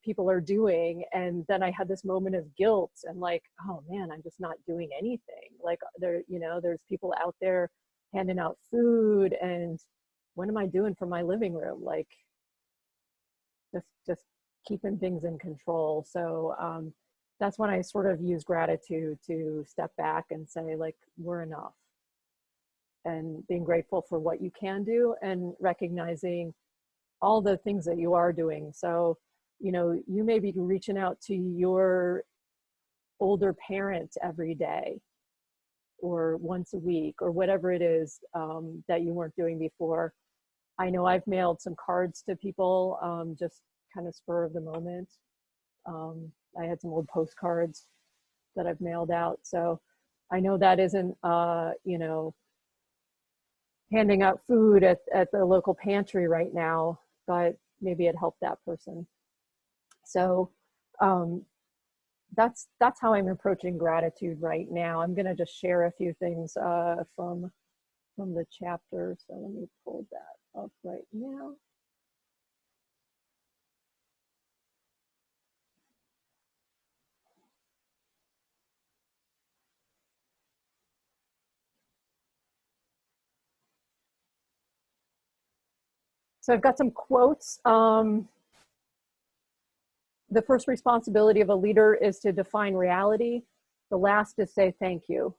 people are doing. And then I had this moment of guilt and like, oh man, I'm just not doing anything. Like there, you know, there's people out there handing out food, and what am I doing for my living room? Like just keeping things in control. So that's when I sort of use gratitude to step back and say, like, we're enough. And being grateful for what you can do and recognizing all the things that you are doing. So, you know, you may be reaching out to your older parent every day or once a week or whatever it is that you weren't doing before. I know I've mailed some cards to people, just kind of spur of the moment. I had some old postcards that I've mailed out. So I know that isn't, you know, handing out food at the local pantry right now, but maybe it helped that person. So that's how I'm approaching gratitude right now. I'm gonna just share a few things from the chapter. So let me pull that up right now. So I've got some quotes. The first responsibility of a leader is to define reality. The last is say thank you.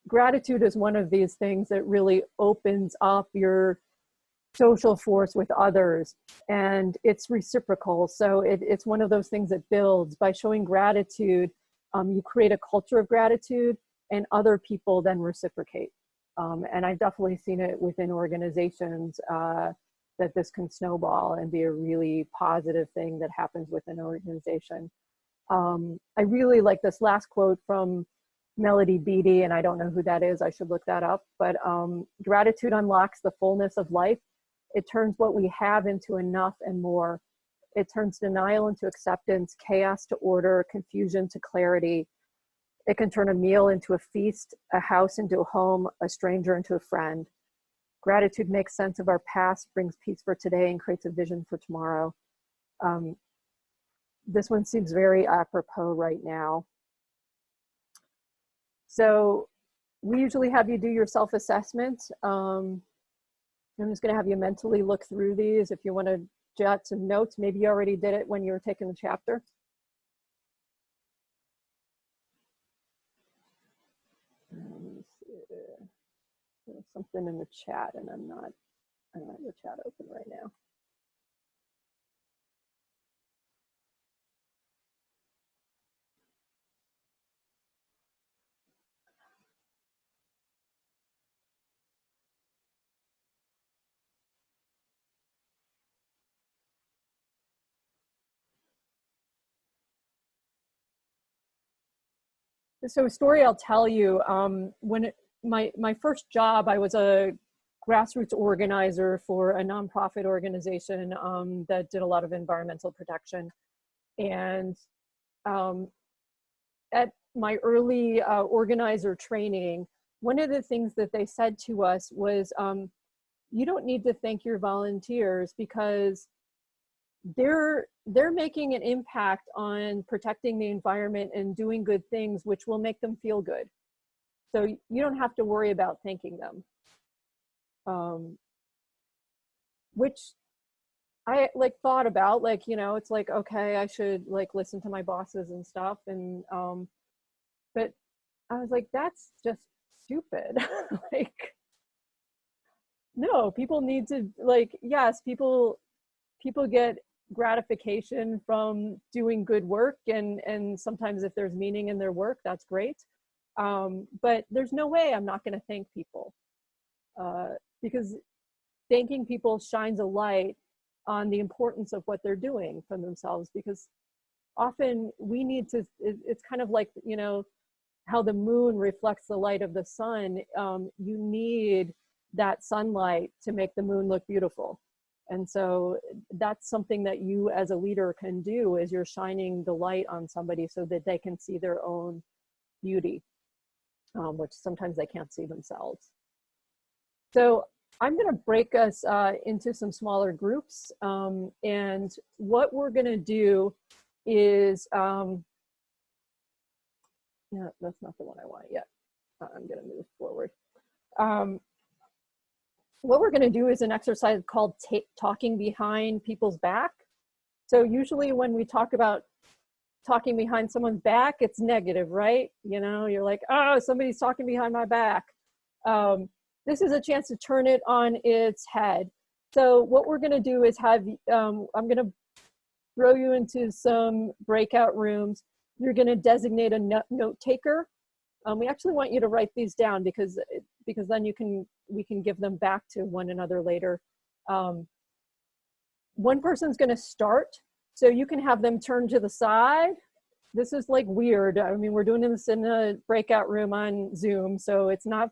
Gratitude is one of these things that really opens up your social force with others, and it's reciprocal. So it's one of those things that builds. By showing gratitude, you create a culture of gratitude, and other people then reciprocate. And I've definitely seen it within organizations that this can snowball and be a really positive thing that happens within an organization. I really like this last quote from Melody Beattie, and I don't know who that is. I should look that up. But gratitude unlocks the fullness of life. It turns what we have into enough and more. It turns denial into acceptance, chaos to order, confusion to clarity. It can turn a meal into a feast, a house into a home, a stranger into a friend. Gratitude makes sense of our past, brings peace for today, and creates a vision for tomorrow. This one seems very apropos right now. So we usually have you do your self-assessment. I'm just going to have you mentally look through these. If you want to jot some notes, maybe you already did it when you were taking the chapter. There's something in the chat, and I don't have the chat open right now. So a story I'll tell you, my first job, I was a grassroots organizer for a nonprofit organization that did a lot of environmental protection. And at my early organizer training, one of the things that they said to us was, you don't need to thank your volunteers because they're making an impact on protecting the environment and doing good things, which will make them feel good. So you don't have to worry about thanking them. Which I like thought about, like, you know, it's like, okay, I should like listen to my bosses and stuff. And, but I was like, that's just stupid. Like, no, people need to, like, yes, people get gratification from doing good work, and sometimes if there's meaning in their work, that's great. But there's no way I'm not going to thank people, because thanking people shines a light on the importance of what they're doing for themselves, because often we need to, it's kind of like, you know, how the moon reflects the light of the sun. You need that sunlight to make the moon look beautiful. And so that's something that you as a leader can do, is you're shining the light on somebody so that they can see their own beauty, which sometimes they can't see themselves. So I'm going to break us into some smaller groups. And what we're going to do is, yeah, that's not the one I want yet. I'm going to move forward. What we're going to do is an exercise called talking behind people's back. So usually when we talk about talking behind someone's back, it's negative, right? You know, you're like, oh, somebody's talking behind my back. This is a chance to turn it on its head. So what we're going to do is have, I'm going to throw you into some breakout rooms. You're going to designate a note taker. We actually want you to write these down because then we can give them back to one another later. One person's going to start, so you can have them turn to the side. This is like weird. I mean, we're doing this in a breakout room on Zoom, so it's not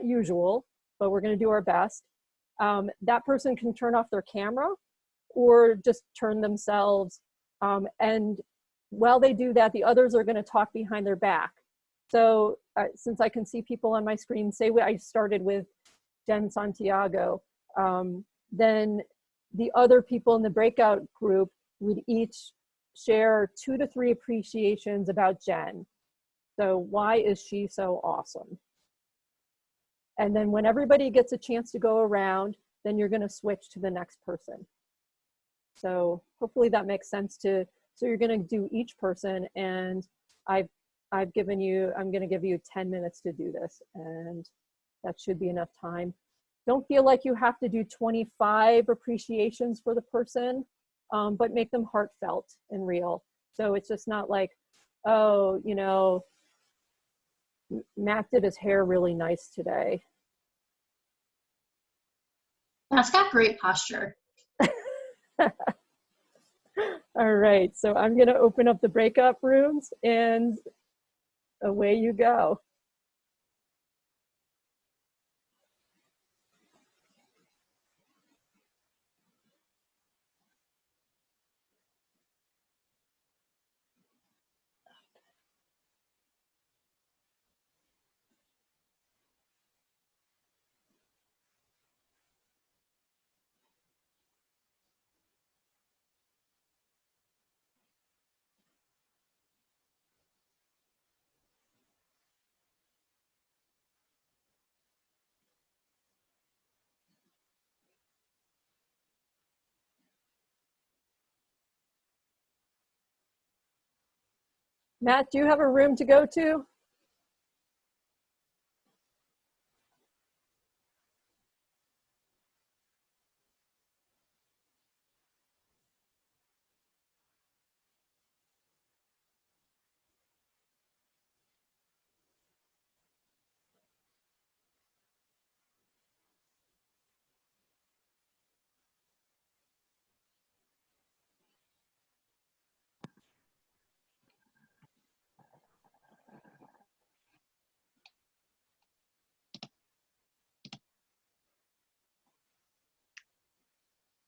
usual, but we're going to do our best. That person can turn off their camera or just turn themselves. And while they do that, the others are going to talk behind their back. So since I can see people on my screen, say I started with Jen Santiago, then the other people in the breakout group would each share 2 to 3 appreciations about Jen. So why is she so awesome? And then when everybody gets a chance to go around, then you're going to switch to the next person. So hopefully that makes sense so you're going to do each person, and I'm going to give you 10 minutes to do this, and that should be enough time. Don't feel like you have to do 25 appreciations for the person, but make them heartfelt and real. So it's just not like, oh, you know, Matt did his hair really nice today. That's got great posture. All right, so I'm going to open up the breakout rooms, and away you go. Matt, do you have a room to go to?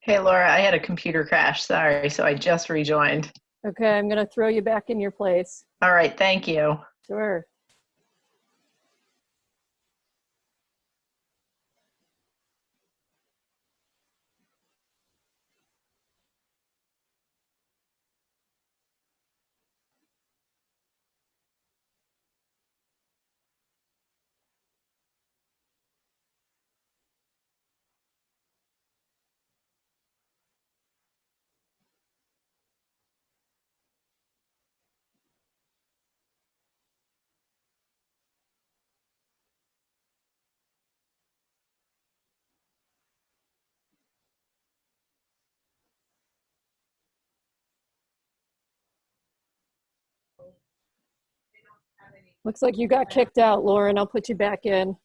Hey, Laura, I had a computer crash. Sorry, so I just rejoined. Okay, I'm going to throw you back in your place. All right, thank you. Sure. Looks like you got kicked out, Lauren. I'll put you back in.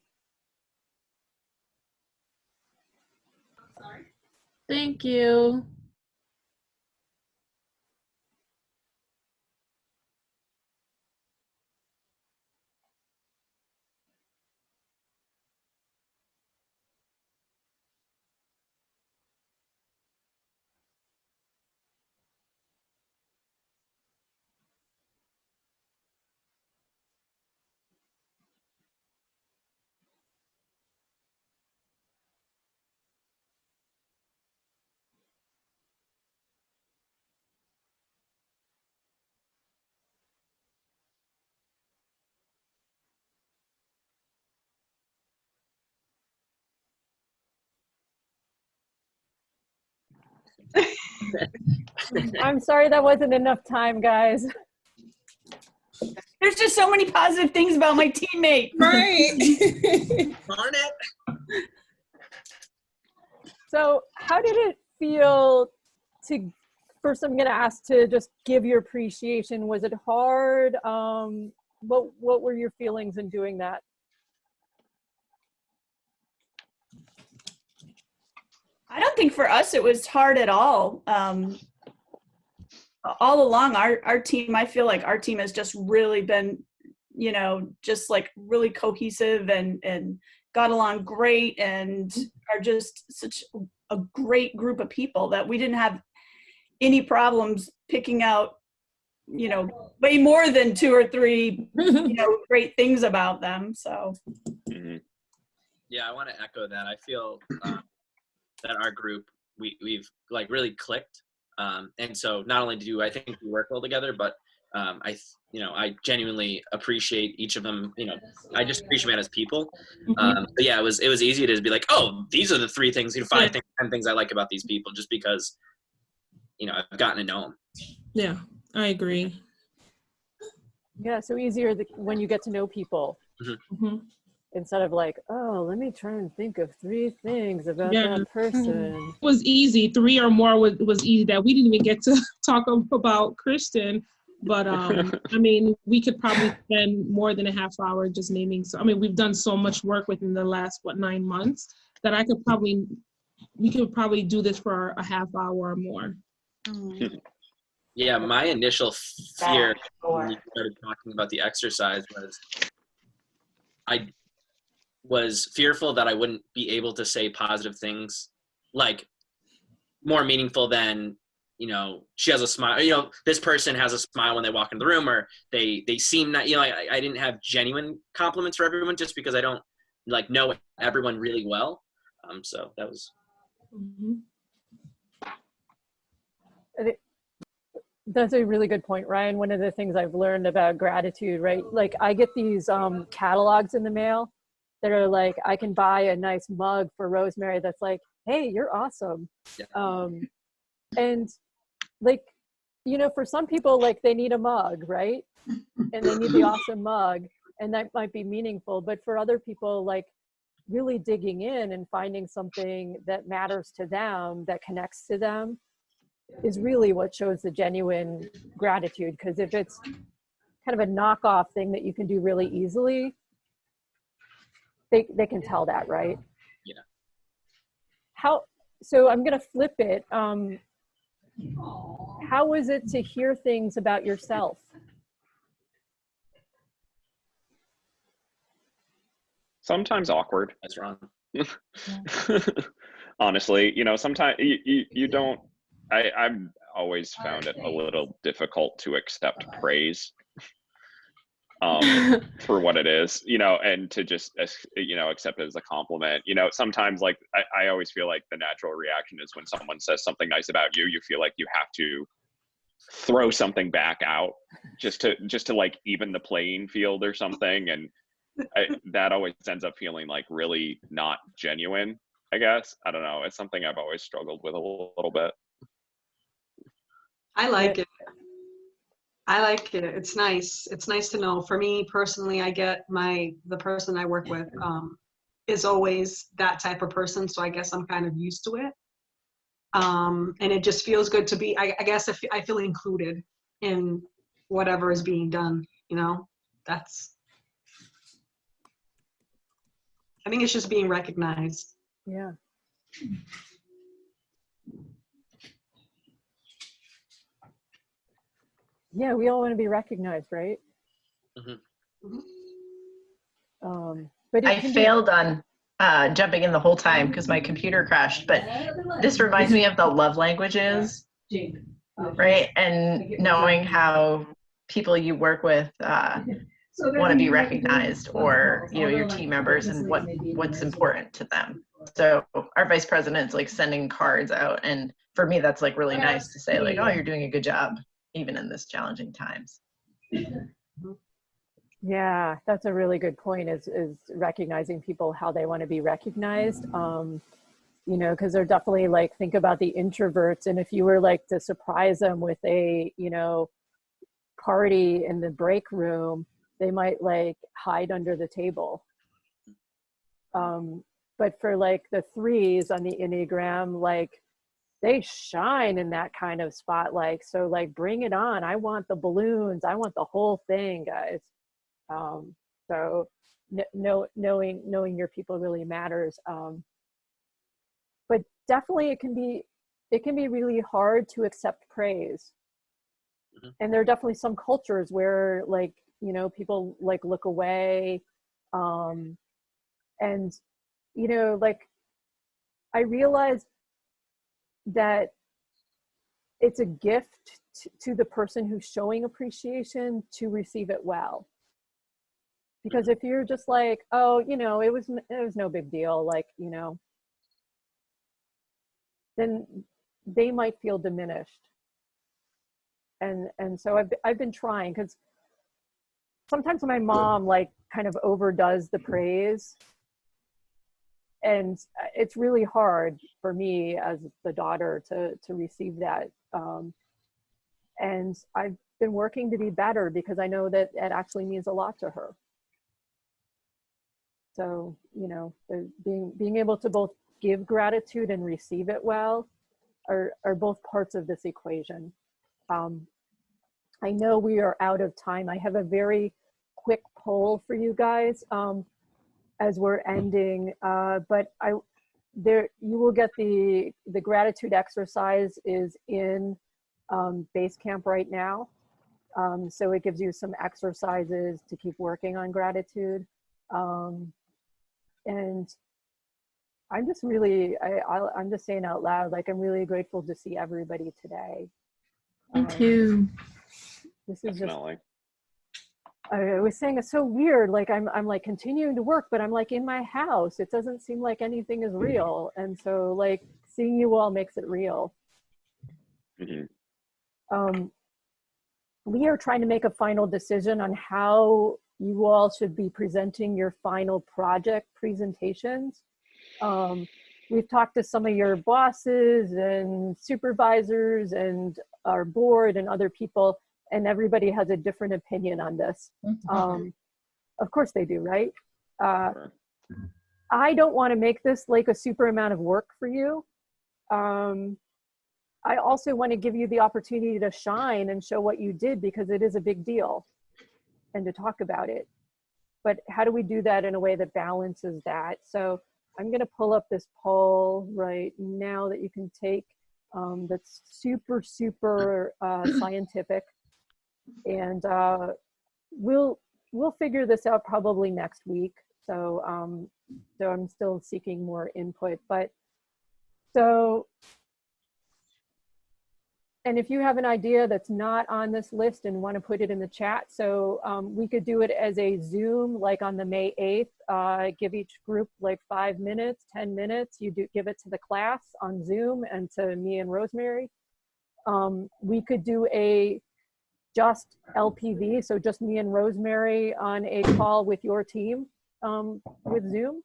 Thank you. I'm sorry that wasn't enough time, guys. There's just so many positive things about my teammate. Right. Darn it. So how did it feel to, first I'm gonna ask to just give your appreciation. Was it hard? What were your feelings in doing that? I don't think for us it was hard at all. All along our team, I feel like our team has just really been, you know, just like really cohesive and got along great and are just such a great group of people that we didn't have any problems picking out, you know, way more than 2 or 3, you know, great things about them. So. Yeah, I want to echo that. I feel that our group, we've like really clicked. And so not only do I think we work well together, but I genuinely appreciate each of them. You know, I just appreciate them as people. But yeah, it was easy to be like, oh, these are the 3 things, 5 things, 10 things I like about these people, just because, you know, I've gotten to know them. Yeah, I agree. Yeah, so easier when you get to know people. Instead of like, oh, let me try and think of 3 things about that person. It was easy. 3 or more was easy. That we didn't even get to talk about Christian, but I mean, we could probably spend more than a half hour just naming. So I mean, we've done so much work within the last 9 months that we could probably do this for a half hour or more. Yeah, my initial fear when you started talking about the exercise was I was fearful that I wouldn't be able to say positive things, like more meaningful than, you know, she has a smile, you know, this person has a smile when they walk into the room, or they seem not, you know, I didn't have genuine compliments for everyone just because I don't like know everyone really well. So that was. That's a really good point, Ryan. One of the things I've learned about gratitude, right? Like I get these catalogs in the mail that are like, I can buy a nice mug for Rosemary that's like, hey, you're awesome. Yeah. And like, you know, for some people, like they need a mug, right? And they need the awesome mug, and that might be meaningful. But for other people, like really digging in and finding something that matters to them, that connects to them, is really what shows the genuine gratitude. Because if it's kind of a knockoff thing that you can do really easily, they can tell that, right? Yeah. So I'm going to flip it. How was it to hear things about yourself? Sometimes awkward. That's wrong. Honestly, you know, sometimes you don't, I've always found it a little difficult to accept praise for what it is, you know, and to just, you know, accept it as a compliment. You know, sometimes like I always feel like the natural reaction is when someone says something nice about you, you feel like you have to throw something back out just to like even the playing field or something. And that always ends up feeling like really not genuine, I guess. I don't know. It's something I've always struggled with a little bit. I like it. I like it. It's nice. It's nice to know. For me personally, I get the person I work with is always that type of person. So I guess I'm kind of used to it. And it just feels good to be, I guess I feel included in whatever is being done, you know, I think it's just being recognized. Yeah. Yeah, we all want to be recognized, right? But I failed on jumping in the whole time because my computer crashed, but this reminds me of the love languages, right? And knowing how people you work with want to be recognized, or, you know, your team members, and what's important to them. So our vice president's like sending cards out, and for me that's like really nice to say like, oh, you're doing a good job even in this challenging times. Yeah, that's a really good point, is recognizing people how they want to be recognized. you know, because they're definitely like, think about the introverts. And if you were like to surprise them with a, you know, party in the break room, they might like hide under the table. But for like the 3s on the Enneagram, like they shine in that kind of spotlight. So like, bring it on. I want the balloons. I want the whole thing, guys. So knowing your people really matters. But definitely it can be really hard to accept praise. And there are definitely some cultures where like, you know, people like look away. And, you know, like I realized that it's a gift to the person who's showing appreciation to receive it well. Because if you're just like, oh, you know, it was no big deal, like, you know, then they might feel diminished. And so I've been trying, because sometimes my mom like kind of overdoes the praise, and it's really hard for me as the daughter to receive that. And I've been working to be better, because I know that it actually means a lot to her. So, you know, being able to both give gratitude and receive it well are both parts of this equation. I know we are out of time. I have a very quick poll for you guys as we're ending, but you will get the gratitude exercise is in Basecamp right now. So it gives you some exercises to keep working on gratitude. And I'm just really, I'm just saying out loud, like, I'm really grateful to see everybody today. Me too. This is Definitely. I was saying it's so weird. Like I'm like continuing to work, but I'm like in my house. It doesn't seem like anything is real. And so like seeing you all makes it real. Mm-hmm. We are trying to make a final decision on how you all should be presenting your final project presentations. We've talked to some of your bosses and supervisors and our board and other people, and everybody has a different opinion on this. Of course they do, right? I don't want to make this like a super amount of work for you. I also want to give you the opportunity to shine and show what you did, because it is a big deal, and to talk about it. But how do we do that in a way that balances that? So I'm going to pull up this poll right now that you can take, that's super, super scientific. And we'll figure this out probably next week. So I'm still seeking more input. But so, and if you have an idea that's not on this list and want to put it in the chat, so we could do it as a Zoom, like on the May 8th, give each group like 5 minutes, 10 minutes. You give it to the class on Zoom and to me and Rosemary. We could do a just LPV, so just me and Rosemary on a call with your team with Zoom.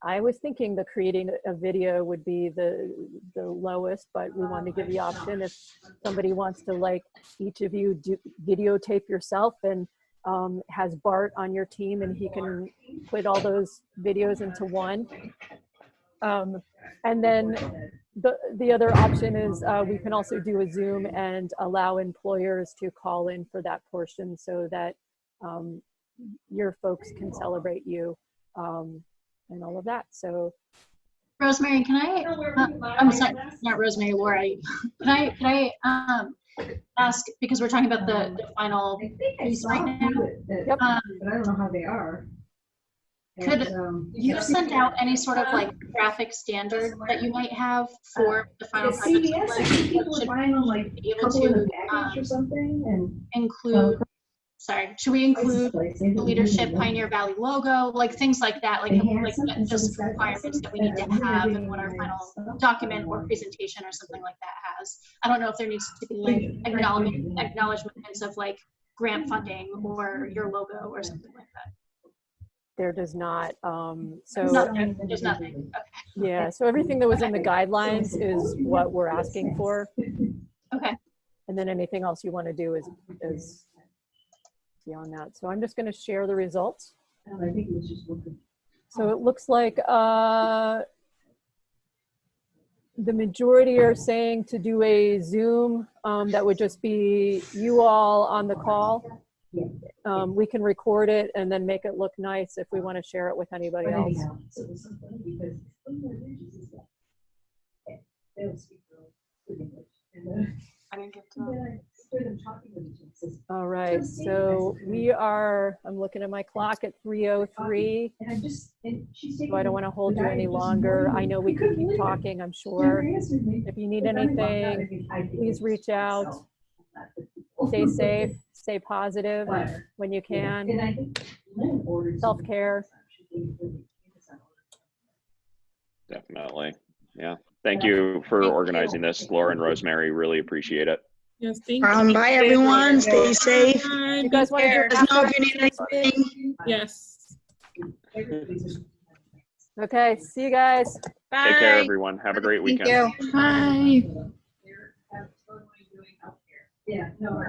I was thinking that creating a video would be the lowest, but we want to give the option if somebody wants to, like, each of you videotape yourself and has Bart on your team and he can put all those videos into one. And then the other option is we can also do a Zoom and allow employers to call in for that portion, so that your folks can celebrate you. And all of that. So, Rosemary, can I? I'm sorry, not Rosemary, Laura. Can I ask, because we're talking about the final piece right now? Yep. But I don't know how they are. Could you send out any sort of like graphic standard that you might have for the final project? CVS, I think people are buying them like be able couple in to a package or something, and include. Sorry, should we include the Leadership Pioneer Valley logo, like things like that, like just requirements that we need to have in what our final document or presentation or something like that has? I don't know if there needs to be like acknowledgements of like grant funding or your logo or something like that. There does not. So There's nothing. Okay. yeah, so everything that was in the guidelines is what we're asking for. Okay. And then anything else you want to do is beyond that. So I'm just going to share the results. So it looks like the majority are saying to do a Zoom. That would just be you all on the call. We can record it and then make it look nice if we want to share it with anybody else. I didn't get to. All right, so I'm looking at my clock at 3:03. So I don't want to hold you any longer. I know we could keep talking, I'm sure. If you need anything, please reach out. Stay safe, stay positive when you can. Self-care. Definitely. Yeah. Thank you for organizing this, Laura and Rosemary. Really appreciate it. Yes, thank you. Bye everyone. Stay safe. You guys want to do Let us know if you need anything. Yes. Okay, see you guys. Take care, everyone. Have a great weekend. Bye. Yeah, no,